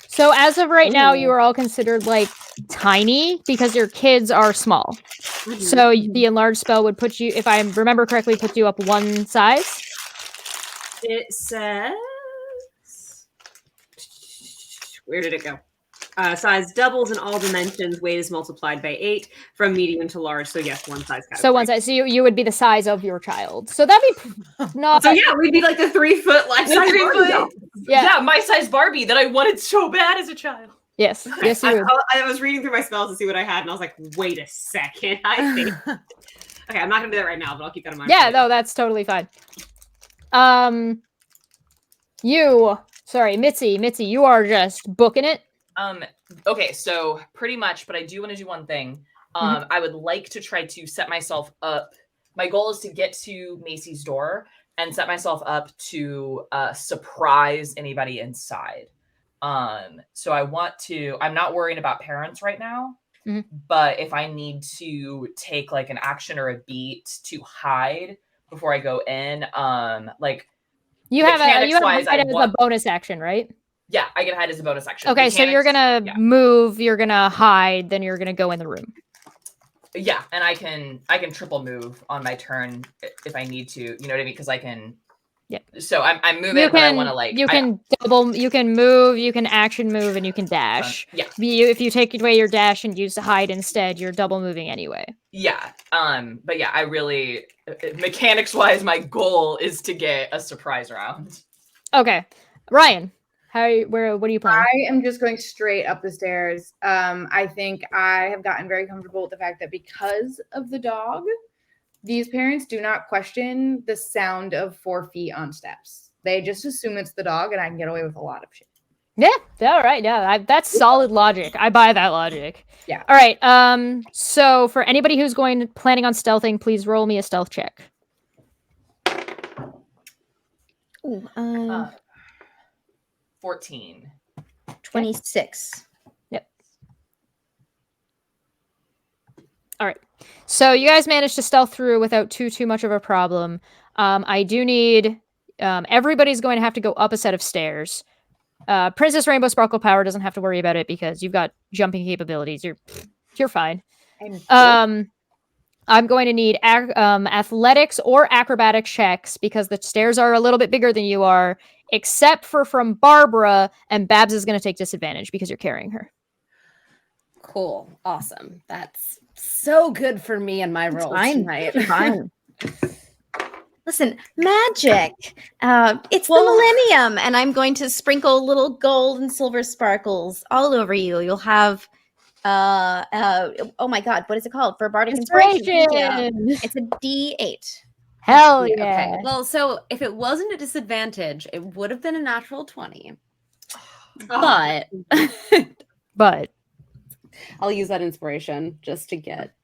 So as of right now, you are all considered like tiny because your kids are small. Mm-hmm. So the enlarge spell would put you, if I remember correctly, put you up one size. It says, where did it go? Size doubles in all dimensions. Weight is multiplied by 8 from medium to large. So yes, one size category. So one size. So you would be the size of your child. So that'd be not. So yeah, we'd be like the 3-foot life size Barbie doll. Yeah, my size Barbie that I wanted so bad as a child. Yes. Yes, you would. I was reading through my spells to see what I had, and I was like, wait a second. I think. Okay, I'm not gonna do that right now, but I'll keep that in mind. Yeah, no, that's totally fine. Mitzi, you are just booking it. Okay, so pretty much, but I do want to do one thing. I would like to try to set myself up. My goal is to get to Macy's door and set myself up to surprise anybody inside. So I want to. I'm not worrying about parents right now, but if I need to take like an action or a beat to hide before I go in, like you have hide as a want bonus action, right? Yeah, I can hide as a bonus action. Okay, so you're gonna move, you're gonna hide, then you're gonna go in the room. Yeah, and I can triple move on my turn if I need to. You know what I mean? Because I can. Yeah. So I'm moving, but I want to like. You can you can move, you can action move, and you can dash. Yeah. If you take away your dash and use the hide instead, you're double moving anyway. Yeah. But yeah, I really mechanics wise, my goal is to get a surprise round. Okay, Ryan. What are you planning? I am just going straight up the stairs. I think I have gotten very comfortable with the fact that because of the dog, these parents do not question the sound of 4 feet on steps. They just assume it's the dog, and I can get away with a lot of shit. Yeah, all right. Yeah, that's solid logic. I buy that logic. Yeah. All right. So for anybody who's planning on stealthing, please roll me a stealth check. Ooh, 14. 26. Yep. All right. So you guys managed to stealth through without too much of a problem. I do need everybody's going to have to go up a set of stairs. Princess Rainbow Sparkle Power doesn't have to worry about it because you've got jumping capabilities. You're fine. I'm going to need athletics or acrobatic checks because the stairs are a little bit bigger than you are, except for from Barbara, and Babs is going to take disadvantage because you're carrying her. Cool. Awesome. That's so good for me and my rolls tonight. Fine. Listen, magic. It's the millennium, and I'm going to sprinkle little gold and silver sparkles all over you. You'll have oh my god, what is it called? For Bardic Inspiration. Yeah. It's a D8. Hell yeah. Okay. Well, so if it wasn't a disadvantage, it would have been a natural 20. But I'll use that inspiration just to get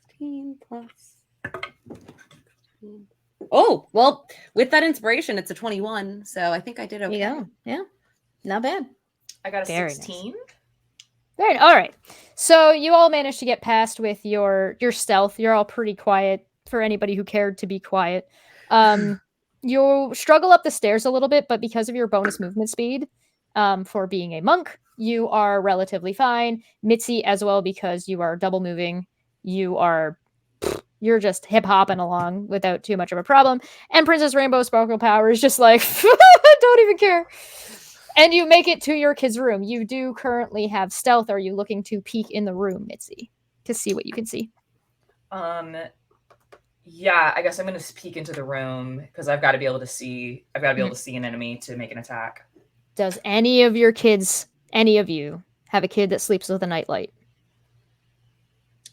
16 plus 16. Oh, well, with that inspiration, it's a 21. So I think I did okay. There you go. Yeah. Not bad. I got a Very 16. Nice. Very all right. So you all managed to get past with your stealth. You're all pretty quiet for anybody who cared to be quiet. You'll struggle up the stairs a little bit, but because of your bonus movement speed, for being a monk, you are relatively fine. Mitzi as well, because you are double moving. You're just hip hopping along without too much of a problem. And Princess Rainbow Sparkle Power is just like, don't even care. And you make it to your kid's room. You do currently have stealth. Are you looking to peek in the room, Mitzi, to see what you can see? Yeah, I guess I'm going to peek into the room because I've got to be able to see. I've got to be able to see an enemy to make an attack. Does any of you have a kid that sleeps with a nightlight?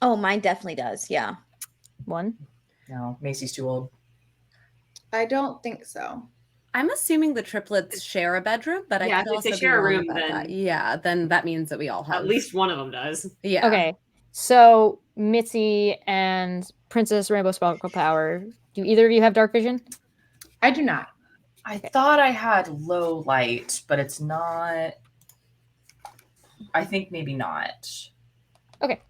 Oh, mine definitely does. Yeah. One? No, Macy's too old. I don't think so. I'm assuming the triplets share a bedroom, but I could also if they share a be wrong room, about then that. Yeah, then that means that we all have at least one of them does. Yeah. Okay. So Mitzi and Princess Rainbow Sparkle Power. Do either of you have dark vision? I do not. I thought I had low light, but it's not. I think maybe not. Okay.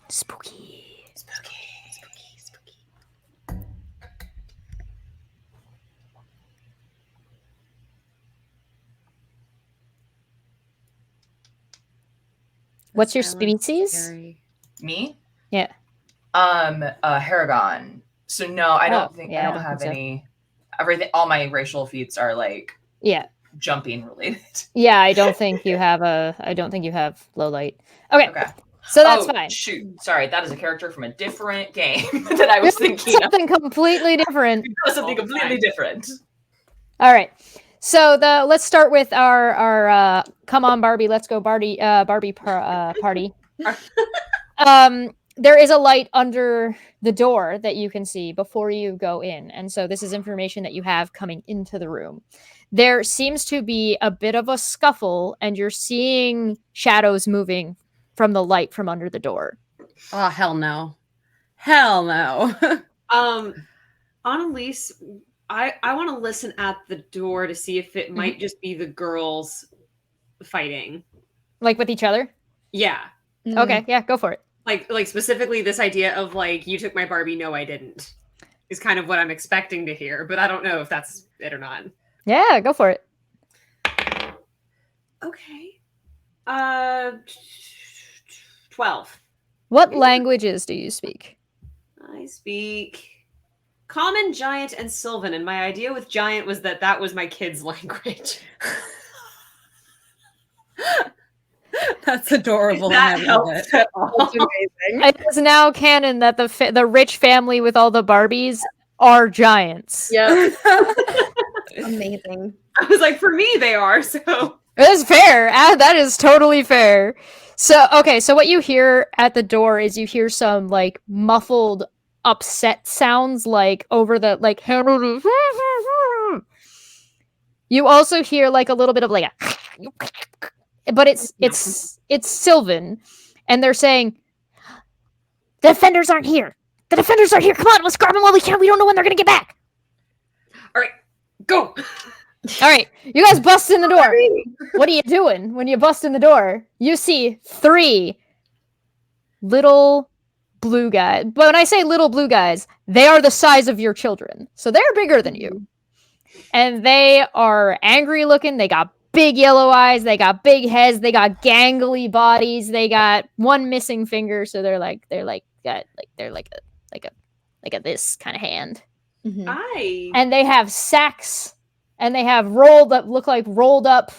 Spooky. What's your species? Scary. Me? Yeah. Haragon. So no, I don't think yeah, I don't have any. Everything, all my racial feats are like jumping related. Yeah, I don't think you have low light. Okay. So that's fine. Shoot. Sorry, that is a character from a different game that I was thinking of. Something completely different. Something completely different. All right. So let's start with our come on Barbie, let's go Barbie party. There is a light under the door that you can see before you go in, and so this is information that you have coming into the room. There seems to be a bit of a scuffle, and you're seeing shadows moving from the light from under the door. Oh, hell no. Hell no. Annalise, I want to listen at the door to see if it might just be the girls fighting. Like with each other? Yeah. Okay, yeah, go for it. Like specifically this idea of like, you took my Barbie, no, I didn't, is kind of what I'm expecting to hear, but I don't know if that's it or not. Yeah, go for it. Okay. 12. What languages do you speak? I speak Common, Giant, and Sylvan, and my idea with Giant was that was my kid's language. That's adorable. That helps at all. That's amazing. It is now canon that the rich family with all the Barbies are giants. Yep. Amazing. I was like, for me, they are, so. That's fair. That is totally fair. So, okay, so what you hear at the door is you hear some, like, muffled, upset sounds, like, over the, like, you also hear, like, a little bit of, like, a... but it's Sylvan, and they're saying, the defenders aren't here. The defenders aren't here. Come on, let's grab them while we can. We don't know when they're gonna get back. All right, go. All right, you guys bust in the door. What are you doing when you bust in the door? You see 3 little blue guys. But when I say little blue guys, they are the size of your children. So they're bigger than you. And they are angry looking. They got big yellow eyes. They got big heads. They got gangly bodies. They got one missing finger. So they're like a this kind of hand. Mhm. And they have sacks. And they have rolled up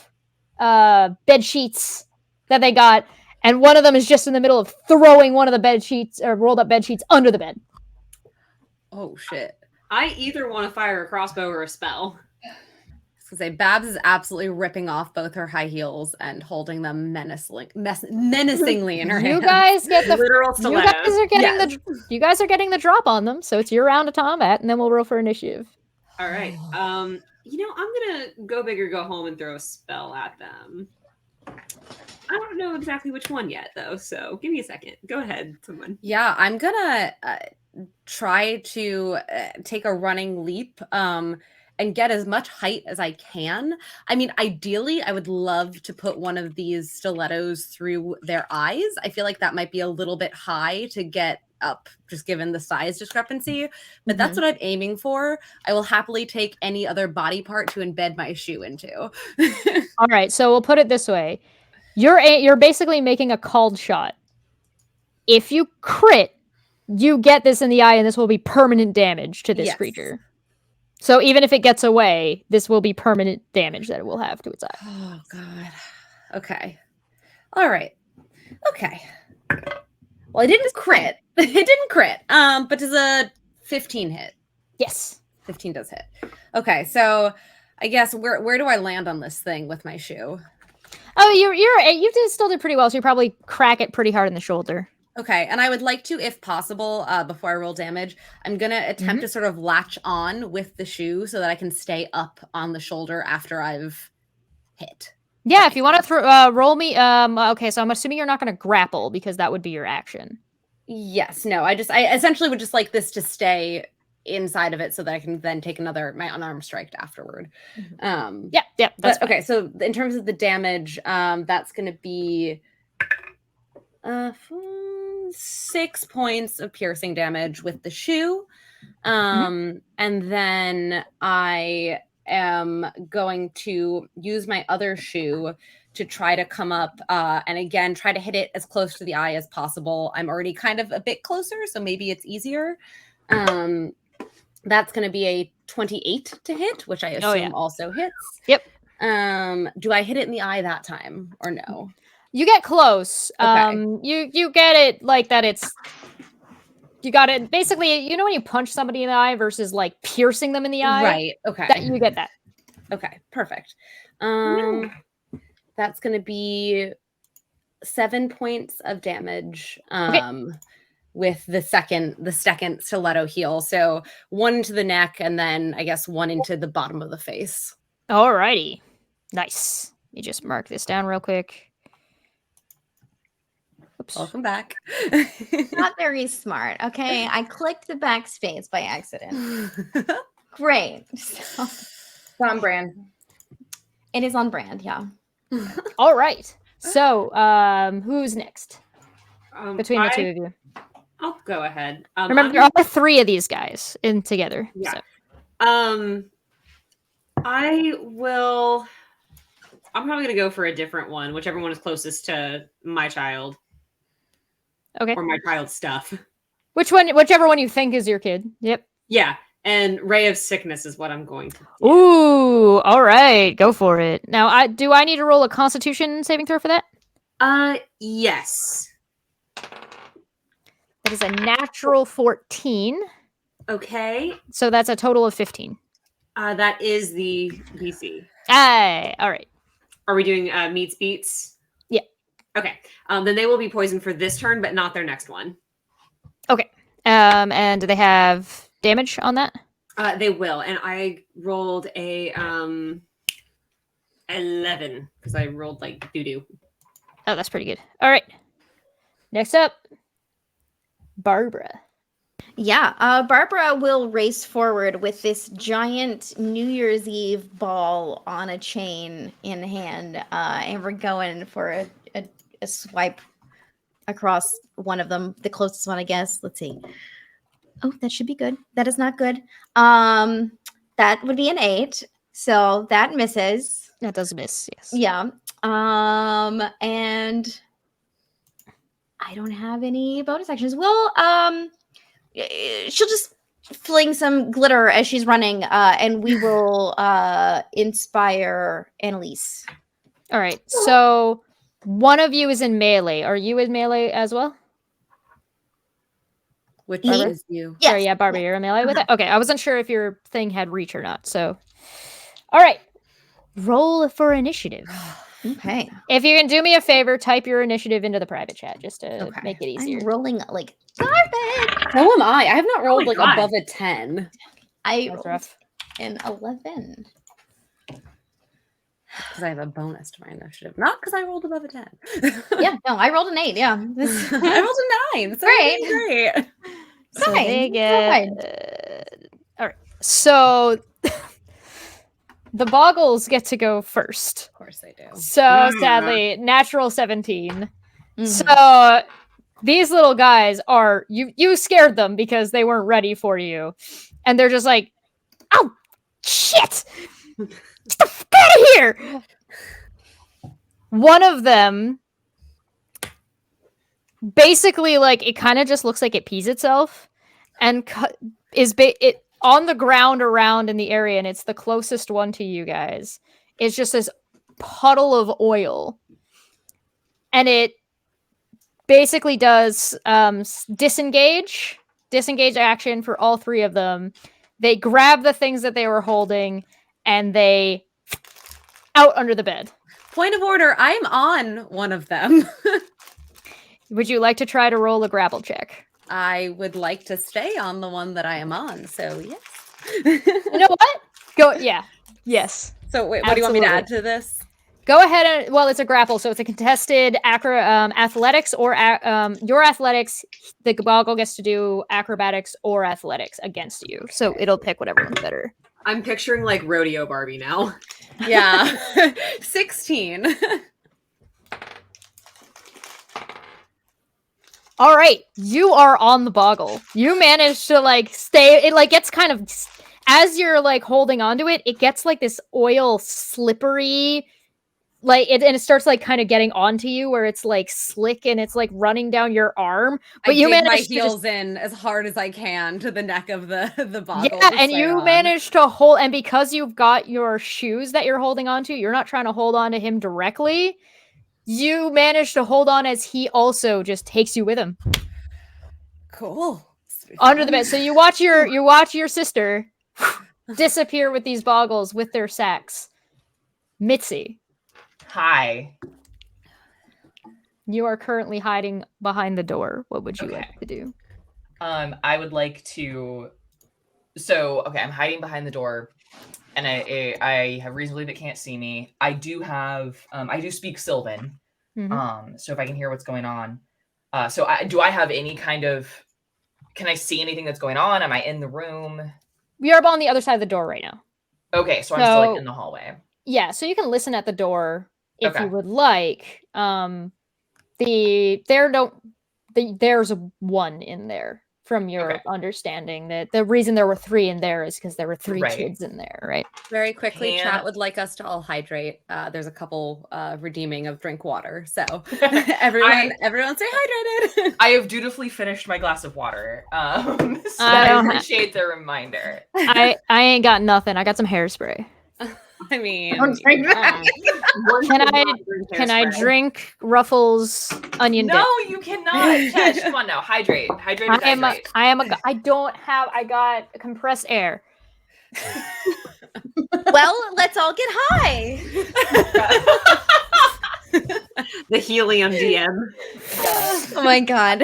bed sheets that they got, and one of them is just in the middle of throwing one of the bed sheets or rolled up bed sheets under the bed. Oh shit. I either want to fire a crossbow or a spell. I was gonna say Babs is absolutely ripping off both her high heels and holding them menacingly in her hands. You guys get the Literal you stilettos. guys are getting you guys are getting the drop on them, so it's your round of combat, and then we'll roll for initiative. All right. I'm gonna go big or go home and throw a spell at them. I don't know exactly which one yet, though. So give me a second. Go ahead, someone. Yeah, I'm gonna try to take a running leap and get as much height as I can. I mean, ideally, I would love to put one of these stilettos through their eyes. I feel like that might be a little bit high to get up, just given the size discrepancy. But that's what I'm aiming for. I will happily take any other body part to embed my shoe into. All right, so we'll put it this way: you're basically making a called shot. If you crit, you get this in the eye, and this will be permanent damage to this creature. So even if it gets away, this will be permanent damage that it will have to its eye. Oh god. Okay. All right. Okay. Well, I didn't crit. It didn't crit. But does a 15 hit? Yes. 15 does hit. Okay, so I guess where do I land on this thing with my shoe? Oh, you still did pretty well, so you probably crack it pretty hard in the shoulder. Okay, and I would like to, if possible, before I roll damage, I'm going to attempt to sort of latch on with the shoe so that I can stay up on the shoulder after I've hit. Yeah, if you want to roll me, okay, so I'm assuming you're not going to grapple because that would be your action. Yes, no, I essentially would just like this to stay inside of it so that I can then take my unarmed strike afterward. Yeah, that's but, okay, so in terms of the damage, that's going to be 6 points of piercing damage with the shoe. And then I am going to use my other shoe to try to come up and again try to hit it as close to the eye as possible. I'm already kind of a bit closer, so maybe it's easier. That's going to be a 28 to hit, which I assume also hits. Yep. Do I hit it in the eye that time or no? You get close. Okay. You get it like that. You got it. Basically, you know when you punch somebody in the eye versus like piercing them in the eye. Right. Okay. That you get that. Okay. Perfect. That's gonna be 7 points of damage. With the second stiletto heal. So 1 into the neck, and then I guess 1 into the bottom of the face. Alrighty. Nice. Let me just mark this down real quick. Oops. Welcome back. Not very smart. Okay, I clicked the backspace by accident. Great. So, It's on brand. it is on brand. Yeah. All right. So, who's next? Between the two of you. I'll go ahead. Remember, there are 3 of these guys in together. Yeah. So. I will. I'm probably gonna go for a different one, whichever one is closest to my child. Okay. Or my child's stuff. Whichever one you think is your kid. Yep. Yeah. And Ray of Sickness is what I'm going to do. Ooh, all right, go for it. Now, do I need to roll a Constitution saving throw for that? Yes. That is a natural 14. Okay. So that's a total of 15. That is the DC. Aye, all right. Are we doing meets beats? Yeah. Okay. Then they will be poisoned for this turn, but not their next one. Okay. And do they have damage on that? They will. And I rolled a 11 because I rolled like doo-doo. Oh, that's pretty good. All right. Next up, Barbara. Yeah, Barbara will race forward with this giant New Year's Eve ball on a chain in hand, and we're going for a swipe across one of them, the closest one, I guess. Let's see. Oh, that should be good. That is not good. That would be an 8, so that misses. That does miss, yes. Yeah. And I don't have any bonus actions. Well, she'll just fling some glitter as she's running, and we will inspire Annalise. All right. So one of you is in melee. Are you in melee as well? Which Me? is you. Yes. Sorry, yeah, Barbara, you're in melee with it? Okay, I wasn't sure if your thing had reach or not. So, all right. Roll for initiative. Okay. If you can do me a favor, type your initiative into the private chat just to Okay. make it easier. I'm rolling like garbage. So am I. I have not rolled my like God. above a 10. I That's rolled rough. an 11. Because I have a bonus to my initiative. Not because I rolled above a 10. Yeah, no, I rolled an 8. Yeah. I rolled a 9. So Great. great. So Fine, they it's get. All right. So the Boggles get to go first. Of course they do. So sadly, natural 17. Mhm. So these little guys are you scared them because they weren't ready for you, and they're just like, "Oh shit! Get the fuck out of here!" One of them, basically, like it kind of just looks like it pees itself, and it on the ground around in the area, and it's the closest one to you guys. It's just this puddle of oil, and it basically does disengage action for all 3 of them. They grab the things that they were holding and they out under the bed. Point of order. I'm on one of them. Would you like to try to roll a grapple check? I would like to stay on the one that I am on. So yes. You know what? Go. Yeah. Yes. So wait, what do you want me to Absolutely. add to this? Go ahead and it's a grapple, so it's a contested athletics or your athletics. The Boggle gets to do acrobatics or athletics against you, so it'll pick whatever one's better. I'm picturing like rodeo Barbie now. Yeah. 16. All right, you are on the Boggle. You manage to like stay. It like gets kind of as you're like holding onto it. It gets like this oil slippery. Like and it starts like kind of getting onto you where it's like slick and it's like running down your arm. But you dig my manage to heels in as hard as I can to the neck of the boggle. yeah, and you manage to hold, and because you've got your shoes that you're holding onto, you're not trying to hold on to him directly. You manage to hold on as he also just takes you with him Cool. under the bed. So you watch your sister disappear with these boggles with their sacks. Mitzi, Hi. you are currently hiding behind the door. What would you Okay. like to do? I would like to. So okay, I'm hiding behind the door, and I have reason to believe it can't see me. I do have I do speak Sylvan. Mhm. So if I can hear what's going on. Do I have any kind of? Can I see anything that's going on? Am I in the room? You're on the other side of the door right now. Okay, so I'm still like So- in the hallway. Yeah, so you can listen at the door if Okay. you would like. There's one in there from your Okay. understanding. That the reason there were 3 in there is because there were 3 Right. kids in there, right? Very quickly, Can- chat would like us to all hydrate. There's a couple redeeming of drink water. So everyone stay hydrated. I have dutifully finished my glass of water. So I I don't ha- appreciate the reminder. I ain't got nothing. I got some hairspray. I mean, Don't drink that. Can I drink Ruffles onion No, dip? you cannot. Tesh, come on now. Hydrate. Hydrate. I got compressed air. Well, let's all get high. The helium DM. Oh my god.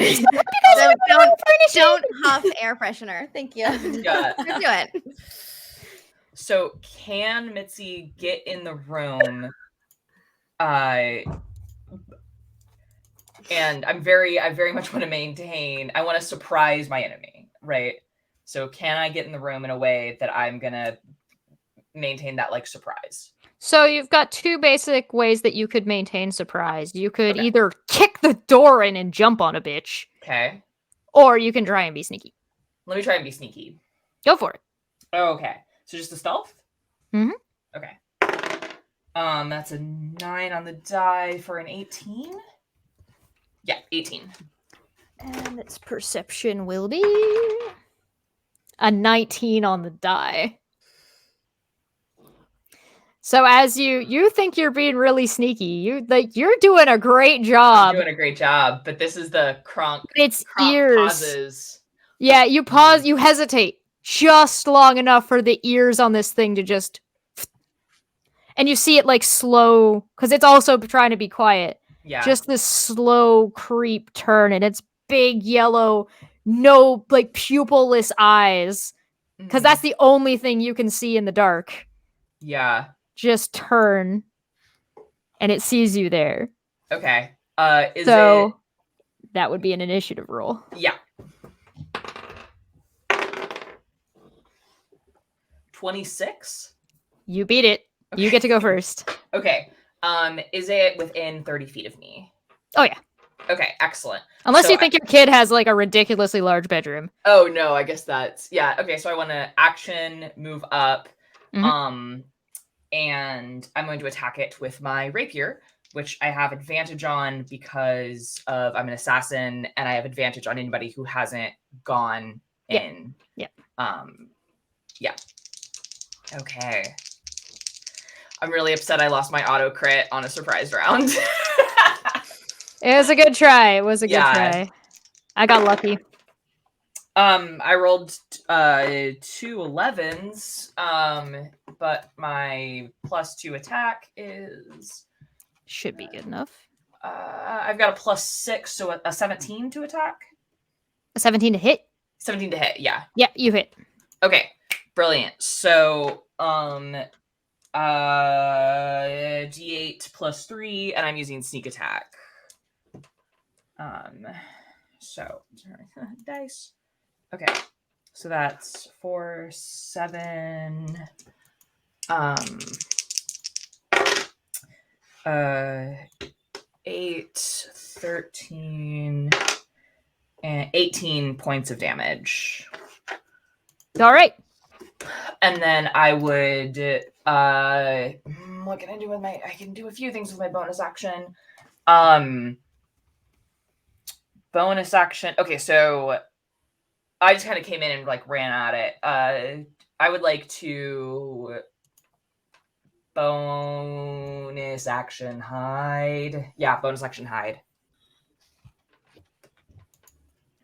Don't huff air freshener. Thank you. Yeah. Let's do it. So can Mitzi get in the room? And I very much want to maintain. I want to surprise my enemy, right? So can I get in the room in a way that I'm gonna maintain that like surprise? So you've got 2 basic ways that you could maintain surprise. You could Okay. either kick the door in and jump on a bitch, Okay. or you can try and be sneaky. Let me try and be sneaky. Go for it. Okay. So just the stealth? Mhm. Okay. That's a 9 on the die for an 18. Yeah, 18. And its perception will be a 19 on the die. So as you think you're being really sneaky, you're doing a great I'm job. doing a great job, but this is the Kronk It's Kronk ears. pauses. Yeah, you pause, you hesitate just long enough for the ears on this thing to just, and you see it like slow, because it's also trying to be quiet. Yeah. Just this slow creep turn, and its big yellow, no like pupilless eyes, because Mhm. that's the only thing you can see in the dark. Yeah. Just turn, and it sees you there. Okay. Is So that would be an initiative roll. it? Yeah. 26. You beat it. You get to go first. Okay. Is it within 30 feet of me? Oh yeah. Okay. Excellent. Unless So you think your kid has like a ridiculously large bedroom. Oh no, I guess that's yeah. Okay, so I want to action move up, Mhm. and I'm going to attack it with my rapier, which I have advantage on because of I'm an assassin, and I have advantage on anybody who hasn't gone Yeah. in. Yeah. Yeah. Okay. I'm really upset I lost my auto crit on a surprise round. It was a good try. It was a good Yeah. try. I got lucky. I rolled 2 11s, but my +2 attack is Should be good enough. I've got a +6, so a 17 to attack. A 17 to hit? 17 to hit, yeah. Yeah, you hit. Okay, brilliant. So D8 +3, and I'm using sneak attack. So dice. Okay, so that's 4, 7, 8, 13, and 18 points of damage. All right. And then I would what can I do with my I can do a few things with my bonus action. Bonus action. Okay, so I just kind of came in and like ran at it. I would like to bonus action hide. Yeah, bonus action hide.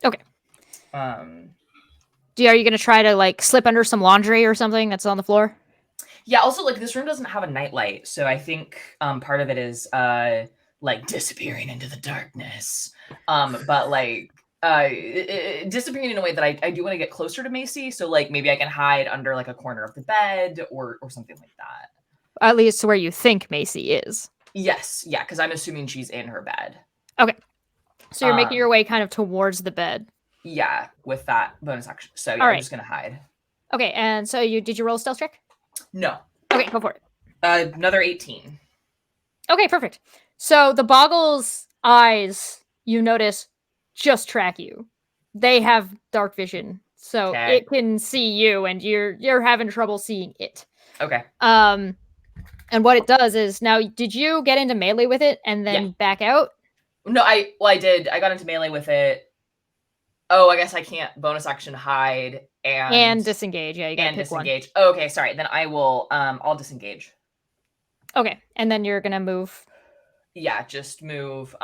Okay. Are you gonna try to like slip under some laundry or something that's on the floor? Yeah, also like this room doesn't have a nightlight, so I think part of it is like disappearing into the darkness. But like disappearing in a way that I do want to get closer to Macy, so like maybe I can hide under like a corner of the bed or something like that. At least where you think Macy is. Yes, yeah, because I'm assuming she's in her bed. Okay. So you're making your way kind of towards the bed. Yeah, with that bonus action. So yeah, All I'm right. just gonna hide. Okay, and so did you roll a stealth check? No. Okay, go for it. Another 18. Okay, perfect. So the boggle's eyes, you notice, just track you. They have dark vision, so Okay. it can see you, and you're having trouble seeing it. Okay. And what it does is now, did you get into melee with it and then back out? No, I did. I got into melee with it. Oh, I guess I can't bonus action hide And disengage. Yeah, you gotta and pick disengage. Oh, okay, sorry. Then I will I'll disengage. one. Okay, and then you're gonna move. Yeah, just move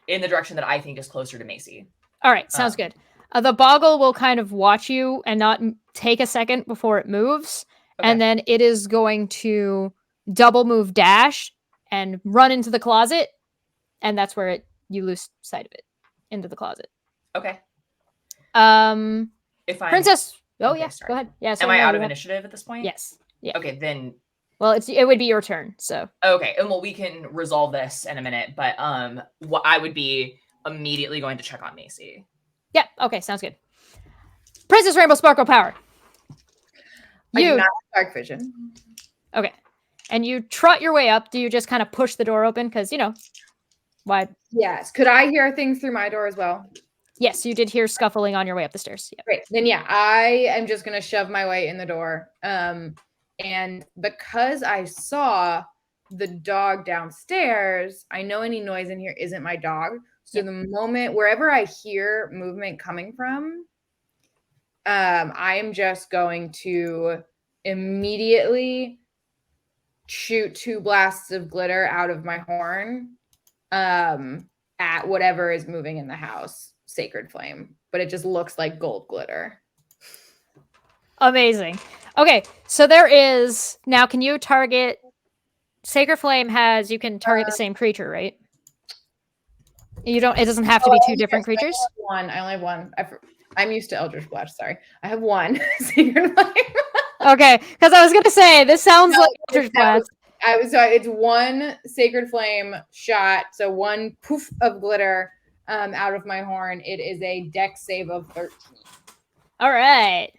in the direction that I think is closer to Macy. All right, sounds good. The boggle will kind of watch you and not take a second before it moves, and then it is going to double move dash and run into the closet, and that's where you lose sight of it, into the closet. Okay. If I Princess. Oh okay, yeah, sorry. go ahead. Yeah. So am I out of initiative at this point? Yes. Yeah. Okay, then. Well, it would be your turn. So. Okay, and well, we can resolve this in a minute, but what I would be immediately going to check on Macy. Yeah. Okay. Sounds good. Princess Rainbow Sparkle Power. I do not have dark vision. Okay. And you trot your way up. Do you just kind of push the door open? Because, why? Yes. Could I hear things through my door as well? Yes, you did hear scuffling on your way up the stairs. Yeah. Great. Then yeah, I am just gonna shove my way in the door. And because I saw the dog downstairs, I know any noise in here isn't my dog. So the moment wherever I hear movement coming from, I am just going to immediately shoot 2 blasts of glitter out of my horn at whatever is moving in the house. Sacred flame, but it just looks like gold glitter. Amazing. Okay, so there is now. Can you target? Sacred flame you can target the same creature, right? You don't. It doesn't have to be 2 different creatures. I only have one. I'm used to Eldritch Blast. Sorry, I have one Sacred flame. Okay, because I was gonna say this sounds like Eldritch Blast. It's 1 sacred flame shot, so 1 poof of glitter out of my horn. It is a dex save of 13. All right.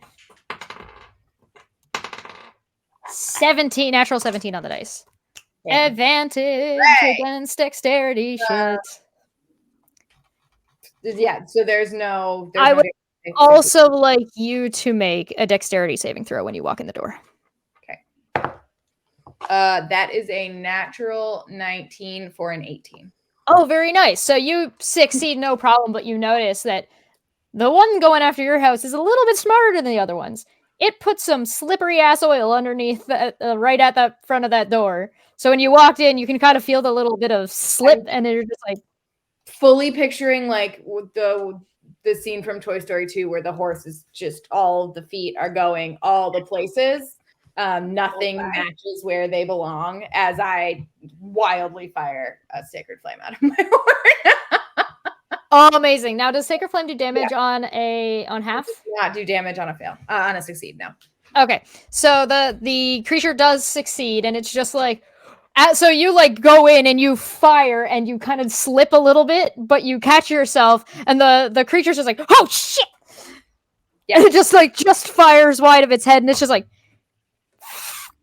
17, natural 17 on the dice. Yeah. Advantage against dexterity shit. Yeah, so there's no. I would also like you to make a dexterity saving throw when you walk in the door. Okay. That is a natural 19 for an 18. Oh, very nice. So you succeed, no problem, but you notice that the one going after your house is a little bit smarter than the other ones. It put some slippery ass oil underneath right at the front of that door. So when you walked in, you can kind of feel the little bit of slip, and you're just like fully picturing like the scene from Toy Story 2 where the horse is just all the feet are going all the places. Nothing matches where they belong as I wildly fire a sacred flame out of my horn. Oh, amazing. Now, does Sacred Flame do damage on half? Not do damage on a fail. On a succeed, no. Okay. So the creature does succeed, and it's just like so you like go in and you fire and you kind of slip a little bit, but you catch yourself, and the creature's just like, oh shit! Yeah. And it just fires wide of its head, and it's just like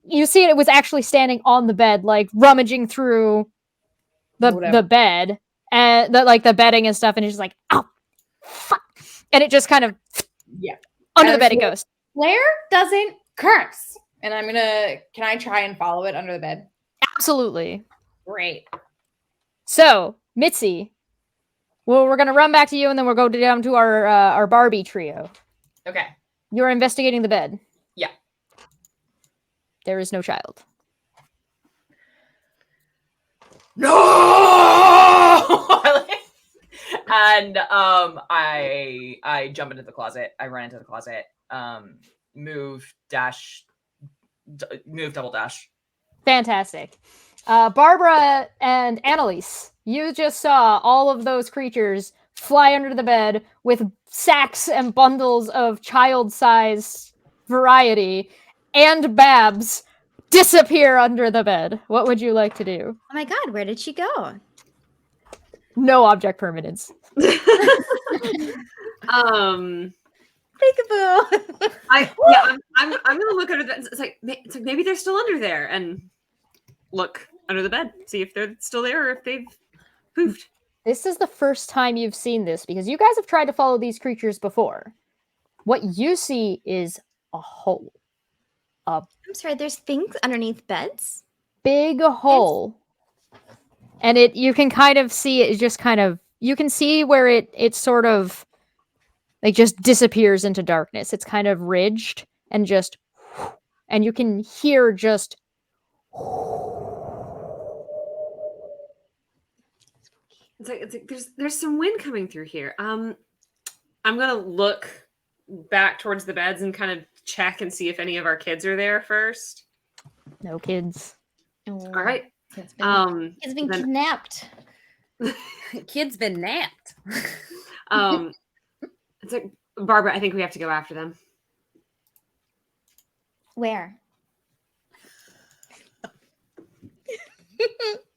you see it was actually standing on the bed, like rummaging through the bed. And the bedding and stuff, and it's just like, oh, fuck. And it just kind of, under the bed it goes. Blair doesn't curse. And can I try and follow it under the bed? Absolutely. Great. So, Mitzi, well, we're going to run back to you, and then we'll go down to our Barbie trio. Okay. You're investigating the bed. Yeah. There is no child. no. And I jump into the closet. I run into the closet. Move, dash, move, double dash. Fantastic. Barbara and Annalise, you just saw all of those creatures fly under the bed with sacks and bundles of child-sized variety, and Babs disappear under the bed. What would you like to do? Oh my god, where did she go? No object permanence. Peekaboo. I'm gonna look under that. It's like maybe they're still under there, and look under the bed, see if they're still there or if they've poofed. This is the first time you've seen this because you guys have tried to follow these creatures before. What you see is a hole. A I'm sorry, there's things underneath beds? big hole. And you can kind of see it just kind of, you can see where it sort of like just disappears into darkness. It's kind of ridged and just, and you can hear just It's like there's some wind coming through here. I'm gonna look back towards the beds and kind of check and see if any of our kids are there first. no kids. All right. It's been Then- kidnapped. Kid's been napped. It's like Barbara, I think we have to go after them. Where?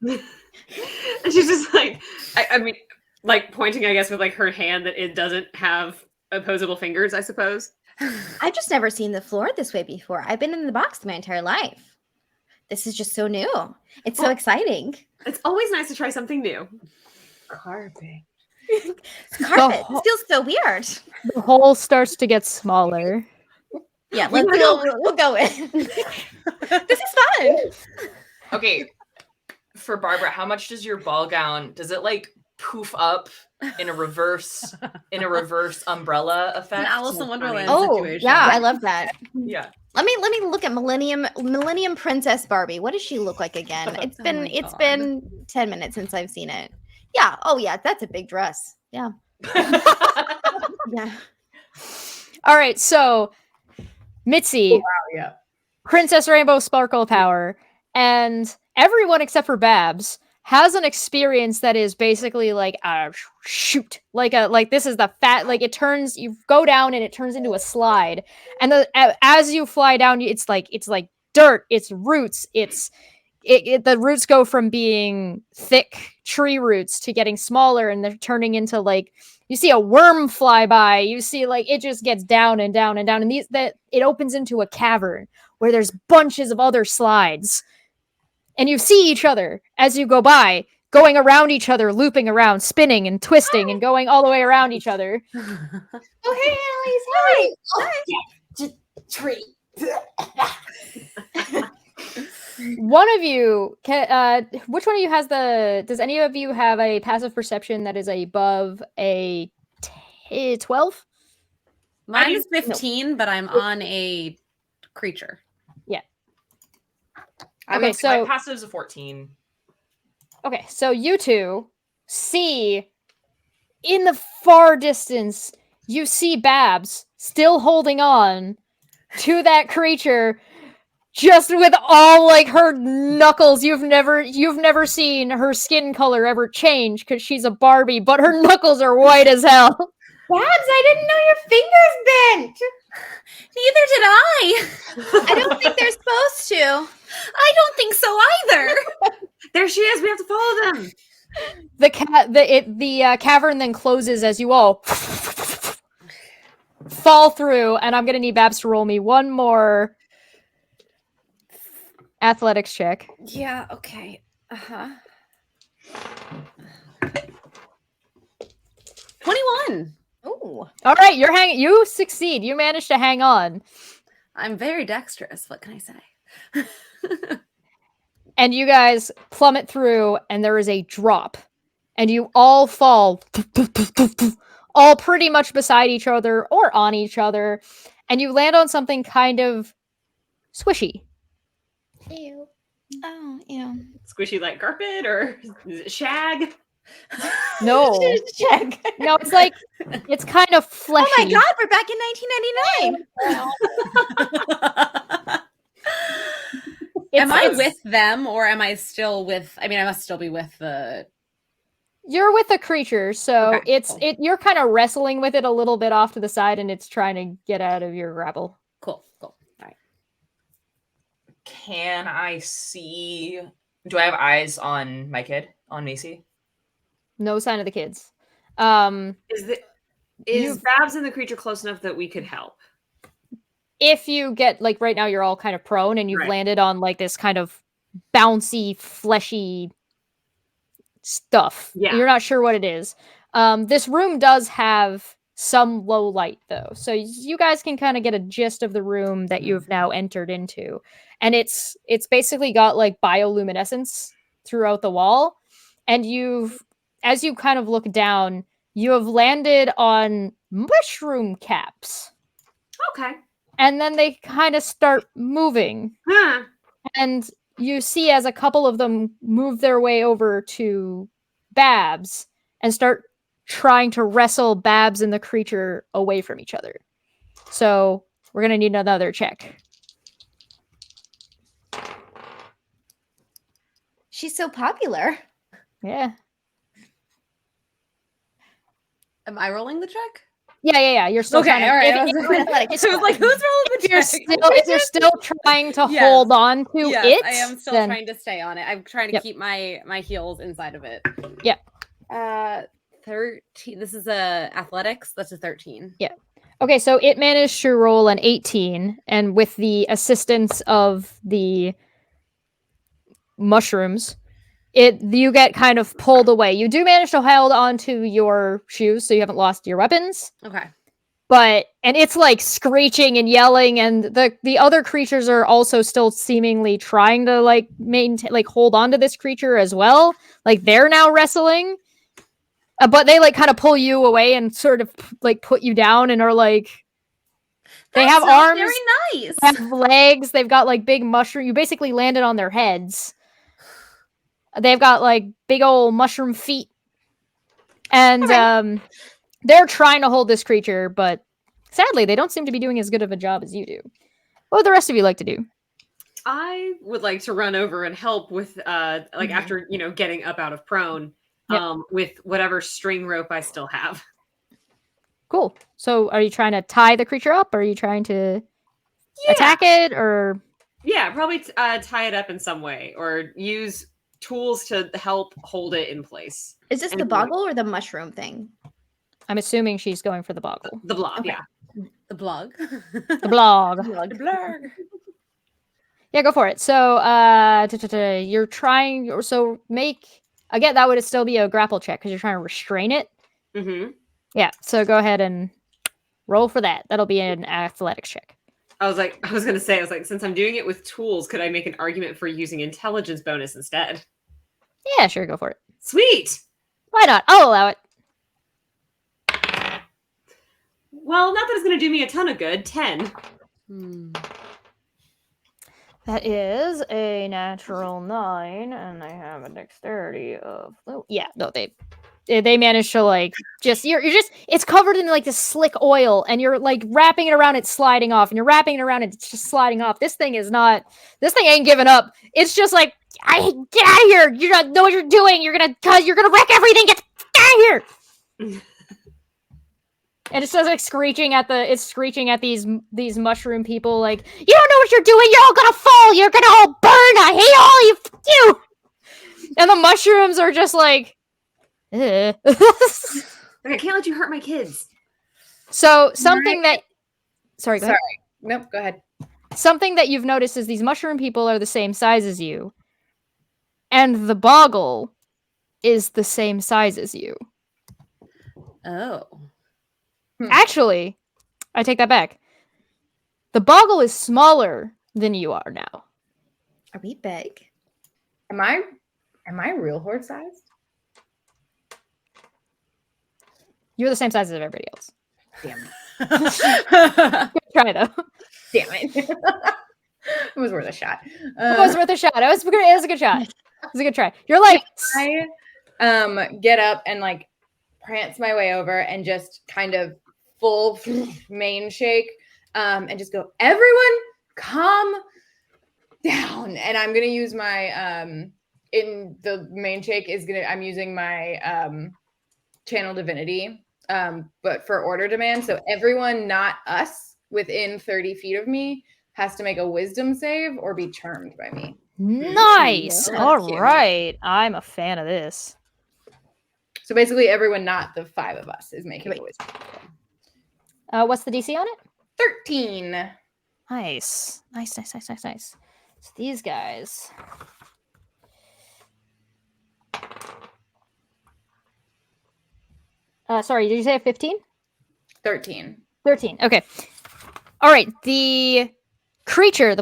And she's just like, I mean, like pointing, I guess, with like her hand that it doesn't have opposable fingers, I suppose. I've just never seen the floor this way before. I've been in the box my entire life. This is just so new. It's so Well- exciting. It's always nice to try something new. Carpet. It's carpet. hole- It feels so weird. The hole starts to get smaller. Yeah, let's go. We'll go in. This is fun. Okay, for Barbara, how much does your ball gown? Does it like poof up in a reverse umbrella It's an effect? Alice in Wonderland Oh, situation. yeah, I love that. Yeah. Let me look at Millennium Princess Barbie. What does she look like again? It's Oh been my it's God. been 10 minutes since I've seen it. Yeah. Oh yeah, that's a big dress. Yeah. Yeah. All right, so Mitzi, Yeah. Princess Rainbow Sparkle Power, and everyone except for Babs has an experience that is basically like a shoot, like this is the fat, like it turns, you go down and it turns into a slide, and as you fly down, it's like dirt, it's roots, the roots go from being thick tree roots to getting smaller, and they're turning into like, you see a worm fly by, you see like it just gets down and down and down, and it opens into a cavern where there's bunches of other slides, and you see each other as you go by, going around each other, looping around, spinning and twisting and going all the way around each other. Oh hey Annalise, hi. Tree. One of you, which one of you has does any of you have a passive perception that is above a 12? Mine is 15, but I'm on a creature. Okay, so my passive's a 14. okay, so you two see in the far distance, you see Babs still holding on to that creature, just with all like her knuckles. You've never seen her skin color ever change because she's a Barbie, but her knuckles are white as hell. Babs, I didn't know your fingers bent. Neither did I. I don't think they're supposed to. I don't think so either. There she is. We have to follow them. The cavern then closes as you all fall through, and I'm gonna need Babs to roll me one more athletics check. Yeah, okay. Uh-huh. 21. Ooh. All right, you succeed. You managed to hang on, I'm very dexterous. What can I say? and you guys plummet through, and there is a drop, and you all fall, all pretty much beside each other or on each other, and you land on something kind of swishy. Ew. Oh, yeah. Squishy like carpet, or is it shag? No. Check. No, it's like it's kind of fleshy. Oh my god, we're back in 1999. Am I It's- with them or am I still with? I mean, I must still be with the. You're with a creature, so Okay, it's cool. you're kind of wrestling with it a little bit off to the side, and it's trying to get out of your grapple. Cool. All right. Can I see? Do I have eyes on my kid, on Macy? No sign of the kids. Is You've- Babs and the creature close enough that we could help? If you get like right now, you're all kind of prone, and you've Right. landed on like this kind of bouncy, fleshy stuff. Yeah. You're not sure what it is. This room does have some low light though, so you guys can kind of get a gist of the room that you've now entered into, and it's basically got like bioluminescence throughout the wall, and as you kind of look down, you have landed on mushroom caps, Okay. and then they kind of start moving. Huh. And you see as a couple of them move their way over to Babs and start trying to wrestle Babs and the creature away from each other. So we're going to need another check. She's so popular. Yeah. Am I rolling the check? Yeah. You're still trying to... all right. If- I was like, who's rolling the If you're check? still trying to Yes. hold on to Yes, it, I am still then- trying to stay on it. I'm trying to Yep. keep my heels inside of it. Yep. 13. This is a athletics. That's a 13. Okay, so it managed to roll an 18, and with the assistance of the mushrooms, you get kind of pulled away. You do manage to hold onto your shoes, so you haven't lost your weapons. Okay. And it's like screeching and yelling, and the other creatures are also still seemingly trying to like maintain, like hold on to this creature as well. Like they're now wrestling. But they like kind of pull you away and sort of like put you down and are like they have arms, Very nice. they have legs, they've got like big mushroom. You basically landed on their heads. They've got like big old mushroom feet. And they're trying to hold this creature, but sadly they don't seem to be doing as good of a job as you do. What would the rest of you like to do? I would like to run over and help with after getting up out of prone. Yep. With whatever string rope I still have. Cool. So are you trying to tie the creature up, or are you trying to attack it, or Yeah, probably tie it up in some way or use tools to help hold it in place. Is this the And- boggle or the mushroom thing? I'm assuming she's going for the boggle. The blob, Okay. yeah. The blog. The blog. The blog. Yeah, go for it. So you're trying, so make, again, that would still be a grapple check because you're trying to restrain it. Mm-hmm. Yeah, so go ahead and roll for that. That'll be an athletics check. I was gonna say, since I'm doing it with tools, could I make an argument for using intelligence bonus instead? Yeah, sure, go for it. Sweet. Why not? I'll allow it. Well, not that it's gonna do me a ton of good. 10. That is a natural 9, and I have a dexterity of... Oh, yeah, no, they managed to, like, just... You're just... It's covered in, like, this slick oil, and you're, like, wrapping it around, it's sliding off, and you're wrapping it around, it's just sliding off. This thing is not... This thing ain't giving up. It's just like, get out of here! You don't know what you're doing! You're gonna wreck everything! Get out of here! And it's just like screeching at these mushroom people, like, you don't know what you're doing, you're all gonna fall, you're gonna all burn, I hate all you! And the mushrooms are just like, ugh. I can't let you hurt my kids. So something that, sorry, go ahead. Nope, go ahead. Something that you've noticed is these mushroom people are the same size as you, and the boggle is the same size as you. Oh. Actually, I take that back. The boggle is smaller than you are now. Are we big? Am I real horde sized? You're the same size as everybody else. Damn it. Good try though. Damn it. It was worth a shot. It was worth a shot. It was a good shot. It was a good try. You're like, I get up and like prance my way over and just kind of full mane shake and just go, everyone calm down. And I'm gonna use my in the mane shake I'm using my channel divinity but for order demand. So everyone not us within 30 feet of me has to make a wisdom save or be charmed by me. nice. Yeah, All cute. right. I'm a fan of this. So basically everyone not the 5 of us is making a wisdom. What's the DC on it? 13. Nice. Nice. So these guys. Sorry, did you say a 15? 13. 13. Okay. All right. The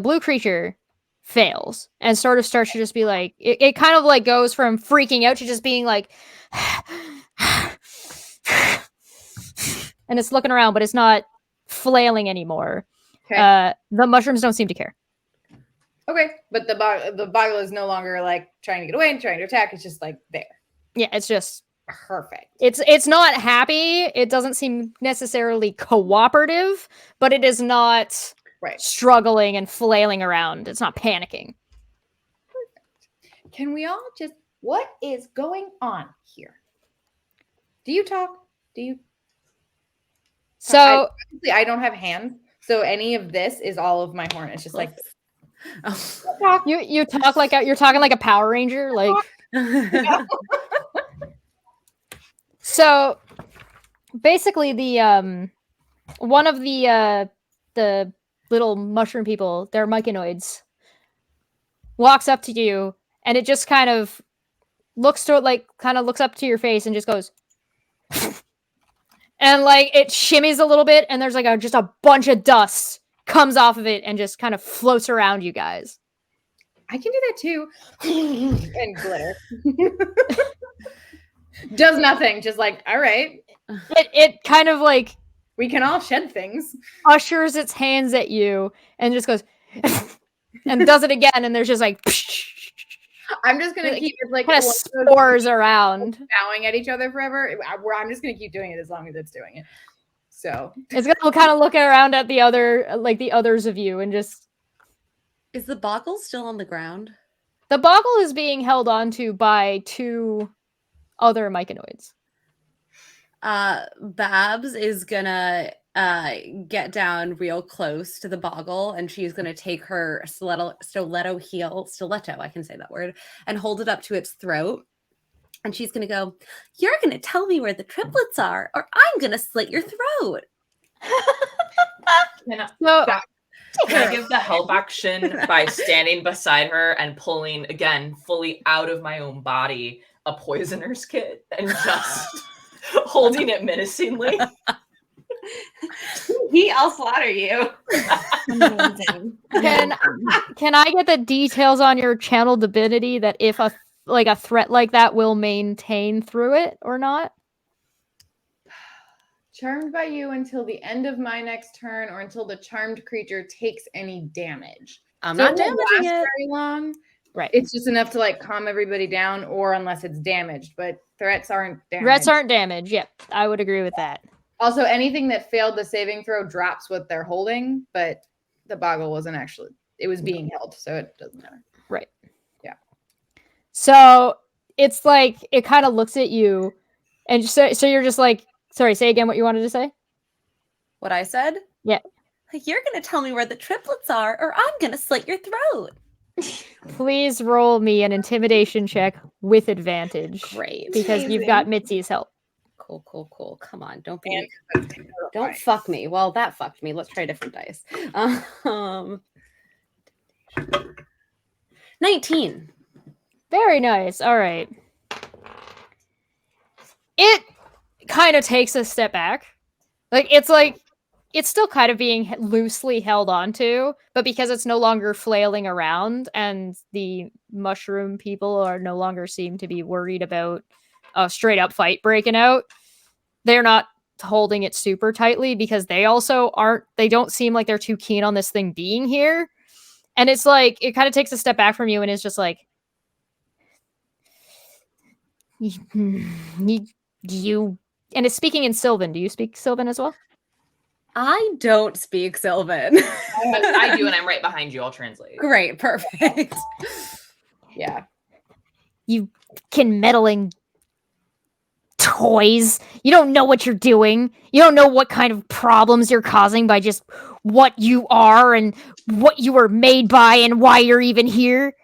blue creature fails and sort of starts to just be like, it kind of like goes from freaking out to just being like, and it's looking around, but it's not flailing anymore. Okay. The mushrooms don't seem to care. Okay, but the boggle is no longer like trying to get away and trying to attack. It's just like there. Yeah, it's just Perfect. it's not happy. It doesn't seem necessarily cooperative, but it is not Right. struggling and flailing around. It's not panicking. Can we all just, what is going on here? Do you talk? Do you? So Honestly, I don't have hands, so any of this is all of my horn. It's just like Oh. you talk like you're talking like a Power Ranger, like. So basically, the one of the little mushroom people, they're myconoids, walks up to you, and it just kind of looks up to your face and just goes, and like it shimmies a little bit, and there's like just a bunch of dust comes off of it and just kind of floats around you guys. I can do that too. And glitter. Does nothing. Just like, all right. It kind of like We can all shed things. ushers its hands at you and just goes and does it again, and there's just like I'm just gonna Like, keep it like kind of one of those spores around. bowing at each other forever. I'm just gonna keep doing it as long as it's doing it. So It's gonna kind of look around at the others of you and just Is the boggle still on the ground? the boggle is being held onto by 2 other myconoids. Babs is gonna get down real close to the boggle, and she's gonna take her stiletto heel, I can say that word, and hold it up to its throat. And she's gonna go, "You're gonna tell me where the triplets are, or I'm gonna slit your throat." Can So I give the help action by standing beside her and pulling, again, fully out of my own body, a poisoner's kit and just holding it menacingly? I'll slaughter you. Amazing. can I get the details on your channel divinity that if a threat like that will maintain through it or not? charmed by you until the end of my next turn or until the charmed creature takes any damage. I'm So not it won't damaging last it. very long. Right. It's just enough to like calm everybody down, or unless it's damaged. But threats aren't damaged. Threats aren't damaged. Yep, I would agree with that. Also, anything that failed the saving throw drops what they're holding, but the boggle wasn't actually. It was being held, so it doesn't matter. Right. Yeah. So it's like it kind of looks at you, and so you're just like, sorry, say again what you wanted to say. What I said? Yeah. Like, you're gonna tell me where the triplets are, or I'm gonna slit your throat. Please roll me an intimidation check with advantage. Great. Because you've got Mitzi's help. Cool. Come on, don't fuck me. Well, that fucked me. Let's try different dice. 19. Very nice. All right. It kind of takes a step back. Like it's still kind of being loosely held onto, but because it's no longer flailing around and the mushroom people are no longer seem to be worried about a straight up fight breaking out, they're not holding it super tightly because they don't seem like they're too keen on this thing being here. And it's like, it kind of takes a step back from you and is just like, you, and it's speaking in Sylvan. Do you speak Sylvan as well? I don't speak Sylvan. I do, and I'm right behind you. I'll translate. Great, perfect. Yeah. You meddling toys. You don't know what you're doing. You don't know what kind of problems you're causing by just what you are and what you were made by and why you're even here.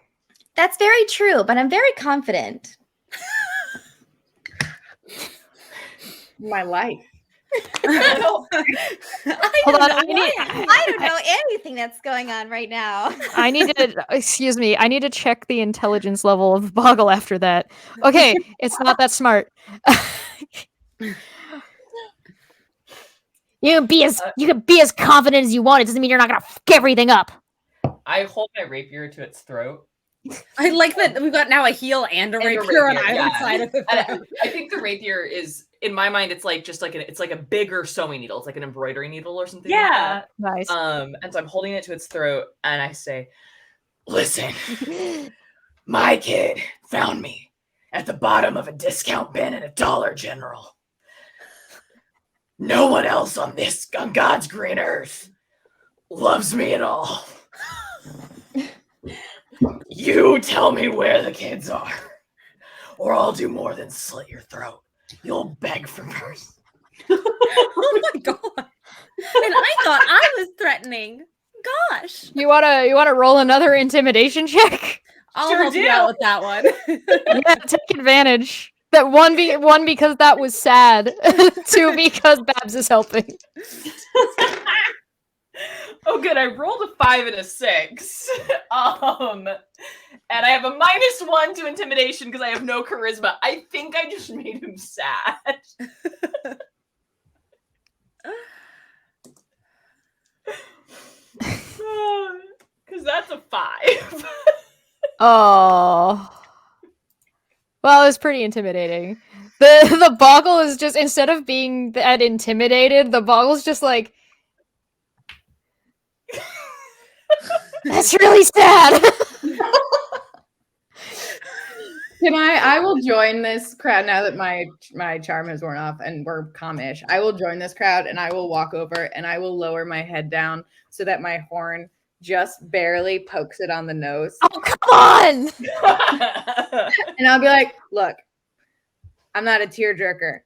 That's very true, but I'm very confident. My life. Hold on, I don't know anything that's going on right now. I need to, excuse me, I need to check the intelligence level of Boggle after that. Okay, it's not that smart. You can be as confident as you want. It doesn't mean you're not gonna fuck everything up. I hold my rapier to its throat. I like that we've got now a heel and a rapier on either side of the And thing. I think the rapier is, in my mind, it's like just like it's like a bigger sewing needle. It's like an embroidery needle or something. Yeah. Nice. And so I'm holding it to its throat, and I say, Listen, my kid found me at the bottom of a discount bin at a Dollar General. No one else on God's green earth loves me at all. You tell me where the kids are, or I'll do more than slit your throat. You'll beg for mercy. Oh my god. And I thought I was threatening. Gosh. You wanna roll another intimidation check? I'll Sure help you do. out with that one. Yeah, take advantage. That one because that was sad. Two because Babs is helping. "Oh, good! I rolled a 5 and a 6, and I have a -1 to intimidation because I have no charisma. I think I just made him sad." Because that's a 5. Oh. Well, it was pretty intimidating. The Boggle is just, instead of being that intimidated, the Boggle's just like, that's really sad. Can I will join this crowd now that my charm has worn off and we're calm-ish. I will join this crowd and I will walk over and I will lower my head down so that my horn just barely pokes it on the nose. Oh, come on! And I'll be like, look, I'm not a tearjerker,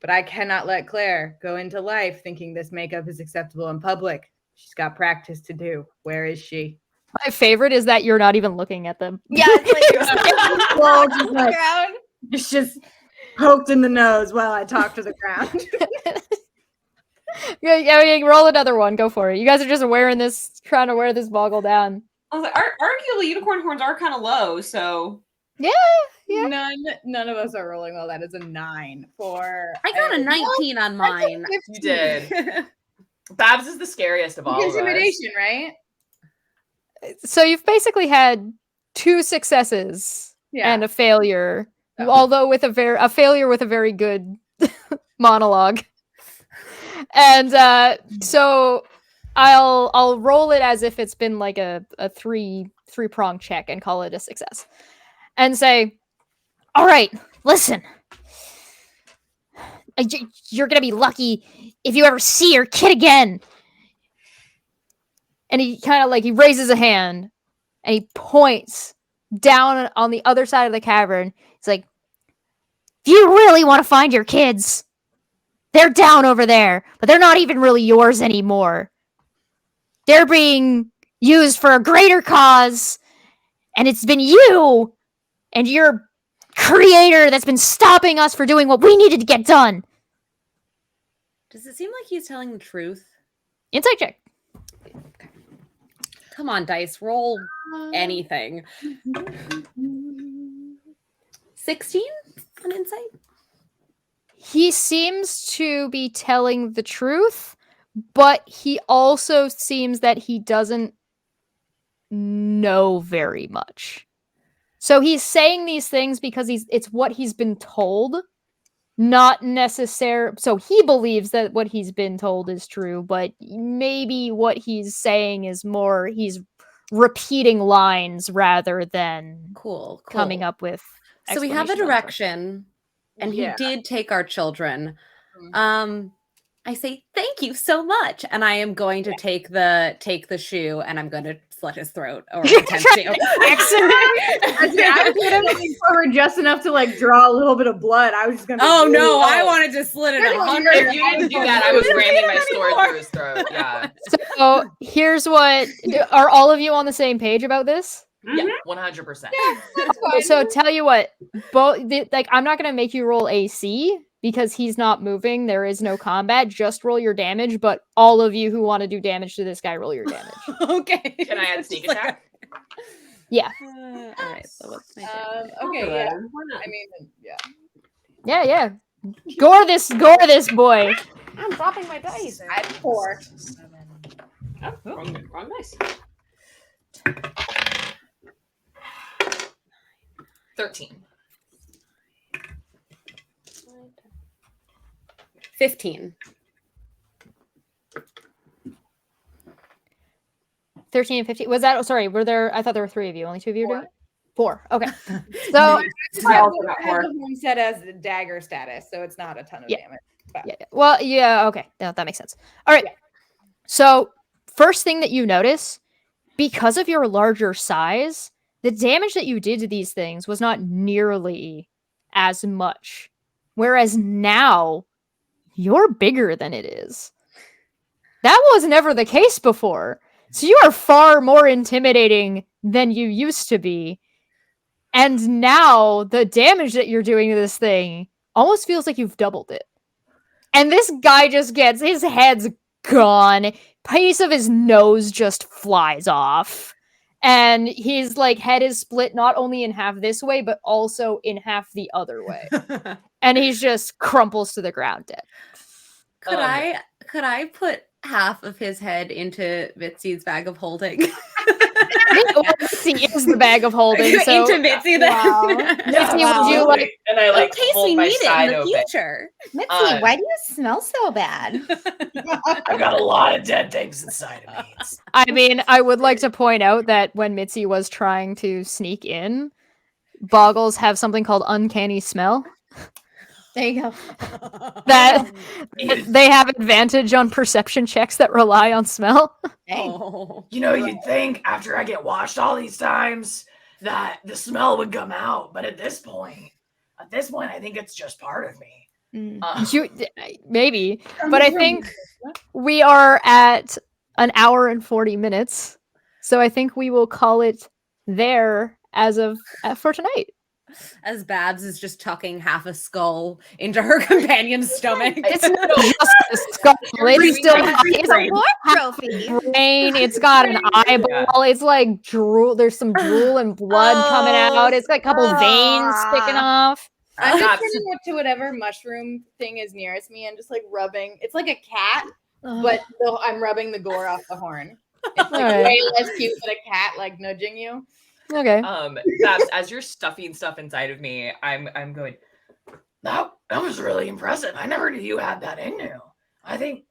but I cannot let Claire go into life thinking this makeup is acceptable in public. She's got practice to do. Where is she? My favorite is that you're not even looking at them. Yeah, it's Well, just like, like it's just poked in the nose while I talk to the ground. Yeah, roll another one. Go for it. You guys are just trying to wear this Boggle down. I was like, arguably, unicorn horns are kind of low, so Yeah. None of us are rolling well. That is a 9 for. I got a 19 on mine. You did. Babs is the scariest of all of us. Intimidation, right? So you've basically had 2 successes Yeah. and a failure, Oh. although with a failure with a very good monologue. And so I'll roll it as if it's been like a three-prong check and call it a success. And say, all right, listen. You're going to be lucky if you ever see your kid again. And he kind of he raises a hand and he points down on the other side of the cavern. He's like, if you really want to find your kids, they're down over there, but they're not even really yours anymore. They're being used for a greater cause, and it's been you and your creator that's been stopping us for doing what we needed to get done. Does it seem like he's telling the truth? Insight check. Come on, dice. Roll anything. 16 on insight? He seems to be telling the truth, but he also seems that he doesn't know very much. So he's saying these things because it's what he's been told, not necessarily. So he believes that what he's been told is true, but maybe what he's saying is more he's repeating lines rather than Cool. coming up with. So we have a explanations on stuff. direction, and Yeah. he did take our children. Mhm. I say thank you so much, and I am going to take the shoe, and I'm going to slit his throat or attempt to. I was going forward just enough to like draw a little bit of blood. I was just gonna. Oh no! I wanted to slit it 100. If you didn't do that, I was ramming my sword through his throat. Yeah. So here's what: are all of you on the same page about this? Yeah, 100%. Okay, so tell you what, I'm not gonna make you roll AC because he's not moving. There is no combat. Just roll your damage. But all of you who want to do damage to this guy, roll your damage. Okay. Can I add sneak attack? Yeah. All right. So what's my Okay. Okay, Yeah. why not? I mean, yeah. Yeah. Gore this boy. I'm dropping my dice. I had 4. Oh, wrong dice. 13. 15. 13 and 15. Was that? Sorry, were there? I thought there were 3 of you. Only 2 of you were doing it? 4. Okay. So I also got I 4. have the one set as the dagger status, so it's not a ton of damage. But. yeah. Well, yeah. Okay. No, that makes sense. All right. So first thing that you notice, because of your larger size, the damage that you did to these things was not nearly as much. Whereas now, you're bigger than it is. That was never the case before. So you are far more intimidating than you used to be. And now the damage that you're doing to this thing almost feels like you've doubled it. And this guy just gets, his head's gone. Piece of his nose just flies off. And his like head is split not only in half this way, but also in half the other way. And he's just crumples to the ground dead. Could I put half of his head into Mitzi's bag of holding? Mitzi is the bag of holding. So into Mitzi then. Wow. Mitzi, would you like? And I like in case hold we my need it side in the open. future. Mitzi, Uh, why do you smell so bad? I've got a lot of dead things inside of me. It's- I mean, I would like to point out that when Mitzi was trying to sneak in, Boggles have something called uncanny smell. There you go. That they have advantage on perception checks that rely on smell. Dang. Oh. You know, you'd think after I get washed all these times that the smell would come out, but at this point, I think it's just part of me. Mm. Maybe, but I think we are at an hour and 40 minutes, so I think we will call it there as of for tonight. As Babs is just tucking half a skull into her companion's stomach. It's not just a skull; it's still It's a war trophy. brain. It's got an eyeball. It's like drool. There's some drool and blood coming out. It's got a couple veins sticking off. I'm just Babs. turning it to whatever mushroom thing is nearest me and just like rubbing. It's like a cat, but I'm rubbing the gore off the horn. It's like Alright. way less cute than a cat like nudging you. Okay. Babs, as you're stuffing stuff inside of me, I'm going, That was really impressive. I never knew you had that in you. I think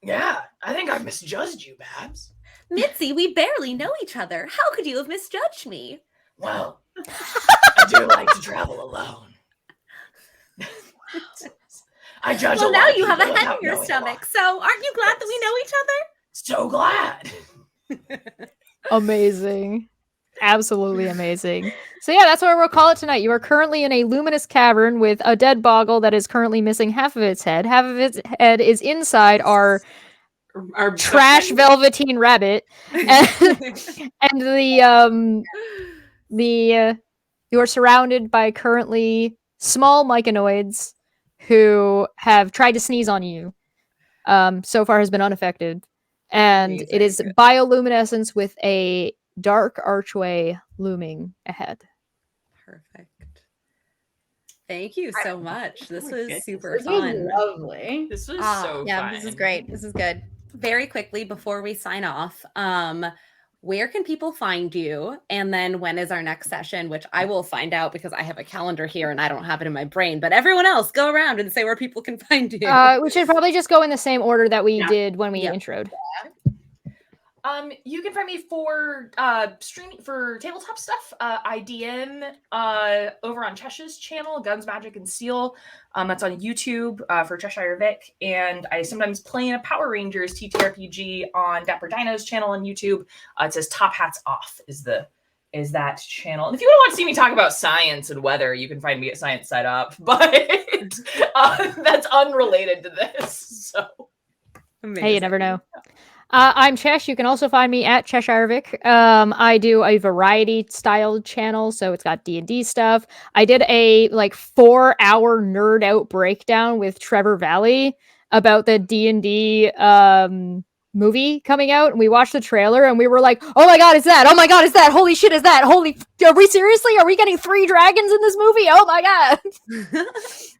I misjudged you, Babs. Mitzi, we barely know each other. How could you have misjudged me? Well, I do like to travel alone. I judge a Well, lot now of you have a people head without in your knowing a stomach, lot. so aren't you glad that we know each other? So glad. Amazing. Absolutely amazing. So yeah, that's what we'll call it tonight. You are currently in a luminous cavern with a dead boggle that is currently missing half of its head. Half of its head is inside our trash velveteen rabbit. And you are surrounded by currently small myconoids who have tried to sneeze on you. So far has been unaffected. And it is Amazing. bioluminescence with a dark archway looming ahead. Perfect. Thank you so much. This was goodness. super This was fun. lovely. this was Ah, so Yeah, fun. this is great. This is good. Very quickly before we sign off, where can people find you? And then when is our next session, which I will find out because I have a calendar here and I don't have it in my brain. But everyone else, go around and say where people can find you. We should probably just go in the same order that we Yeah. did when we Yep. introed. You can find me for streaming for tabletop stuff. I DM over on Chesh's channel, Guns, Magic, and Steel. That's on YouTube for Cheshire Vic, and I sometimes play in a Power Rangers TTRPG on Dapper Dino's channel on YouTube. It says Top Hats Off is that channel. And if you want to see me talk about science and weather, you can find me at Science Side Up. But that's unrelated to this. So Hey, you never know. I'm Chesh. You can also find me at Cheshire Vic. I do a variety styled channel, so it's got D&D stuff. I did a 4-hour nerd out breakdown with Trevor Valley about the D&D movie coming out, and we watched the trailer and we were like, oh my god, it's that! Oh my god, it's that! Holy shit, is that! Are we seriously? Are we getting 3 dragons in this movie? Oh my god!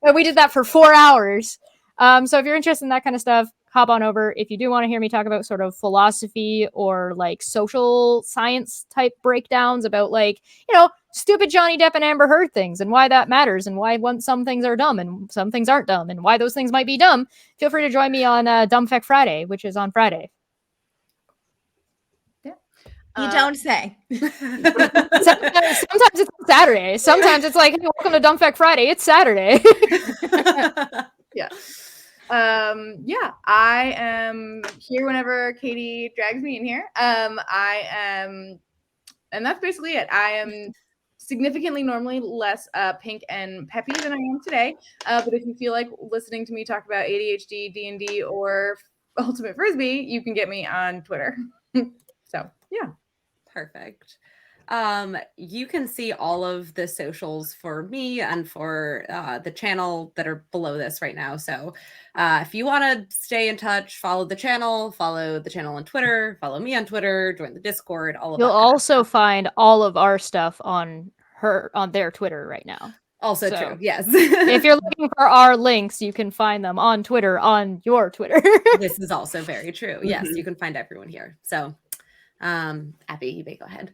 And we did that for 4 hours. So if you're interested in that kind of stuff, hop on over. If you do want to hear me talk about sort of philosophy or social science type breakdowns about stupid Johnny Depp and Amber Heard things and why that matters and why some things are dumb and some things aren't dumb and why those things might be dumb, feel free to join me on Dumb Feck Friday, which is on Friday. You don't say. Sometimes it's Saturday. Sometimes it's like, hey, welcome to Dumb Feck Friday. It's Saturday. Yeah. I am here whenever Katie drags me in here. And that's basically it. I am significantly normally less pink and peppy than I am today. But if you feel like listening to me talk about ADHD, D&D, or Ultimate Frisbee, you can get me on Twitter. So, yeah. Perfect. You can see all of the socials for me and for the channel that are below this right now. So if you want to stay in touch, follow the channel on Twitter, follow me on Twitter, join the Discord, all of that. You'll also find all of our stuff on their Twitter right now. Also true, yes. If you're looking for our links, you can find them on Twitter, on your Twitter. This is also very true. Yes, you can find everyone here. So Abby, you may go ahead.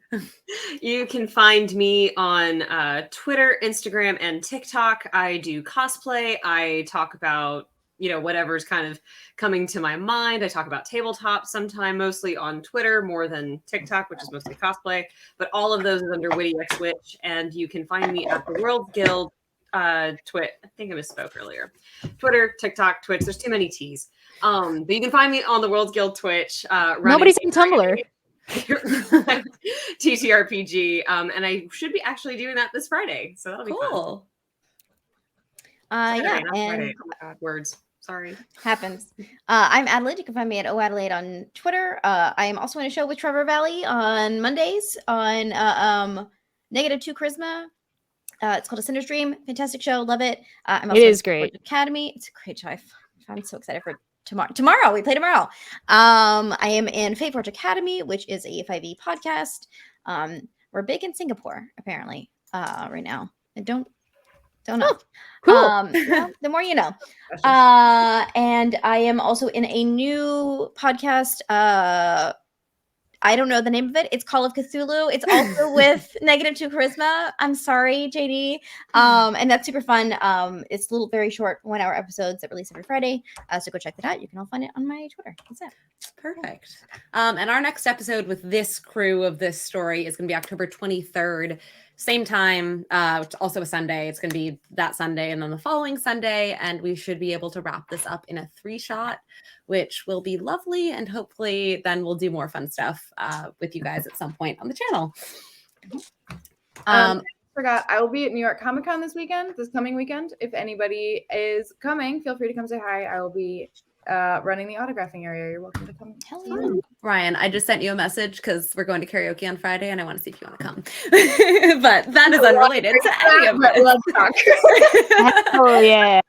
You can find me on Twitter, Instagram, and TikTok. I do cosplay. I talk about whatever's kind of coming to my mind. I talk about tabletop sometime, mostly on Twitter more than TikTok, which is mostly cosplay. But all of those is under Witty X Witch, and you can find me at the World Guild. I think I misspoke earlier. Twitter, TikTok, Twitch. There's too many T's. But you can find me on the World Guild Twitch. Nobody's in Tumblr. TTRPG, and I should be actually doing that this Friday, so that'll be cool. Saturday, Yeah, not and Friday. Oh my god, words. Sorry. Happens. I'm Adelaide. You can find me at OAdelaide on Twitter. I am also in a show with Trevor Valley on Mondays on -2 Charisma. It's called A Cinder's Dream. Fantastic show. Love it. I'm also It is great. Academy. It's a great show. I'm so excited for it. Tomorrow we play tomorrow. I am in Fate Forge Academy, which is a 5e podcast. We're big in Singapore apparently right now. I don't know. Cool. The more you know. And I am also in a new podcast. I don't know the name of it. It's Call of Cthulhu. It's also with -2 Charisma. I'm sorry, JD. And that's super fun. It's little, very short 1-hour episodes that release every Friday. So go check that out. You can all find it on my Twitter. That's it. Perfect. And our next episode with this crew of this story is going to be October 23rd. Same time, which also a Sunday. It's going to be that Sunday and then the following Sunday. And we should be able to wrap this up in a 3-shot, which will be lovely. And hopefully then we'll do more fun stuff with you guys at some point on the channel. I forgot, I will be at New York Comic Con this coming weekend. If anybody is coming, feel free to come say hi. I will be running the autographing area. You're welcome to come. Hell yeah. Ryan, I just sent you a message because we're going to karaoke on Friday and I want to see if you want to come. But that is unrelated to any of this. Let's talk. Oh yeah.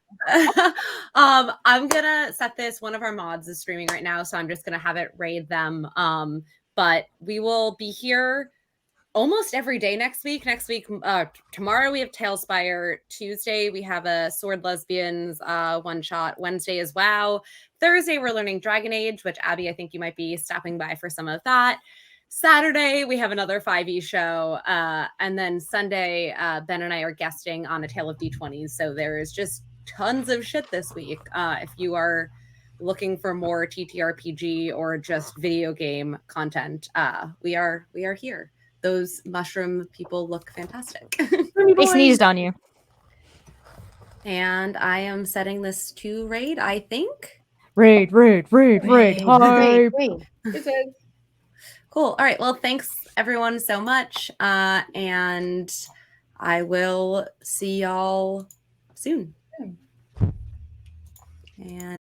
I'm gonna set this. One of our mods is streaming right now, so I'm just gonna have it raid them. But we will be here almost every day next week. Tomorrow we have Tailspire. Tuesday we have a Sword Lesbians one shot. Wednesday is WoW. Thursday we're learning Dragon Age, which Abby, I think you might be stopping by for some of that. Saturday we have another 5e show, and then Sunday Ben and I are guesting on A Tale of D20s. So there is just tons of shit this week. If you are looking for more TTRPG or just video game content, we are here. Those mushroom people look fantastic. They sneezed on you. And I am setting this to raid, I think. Raid. Hype. It says. Cool. All right. Well, thanks everyone so much. And I will see y'all soon. And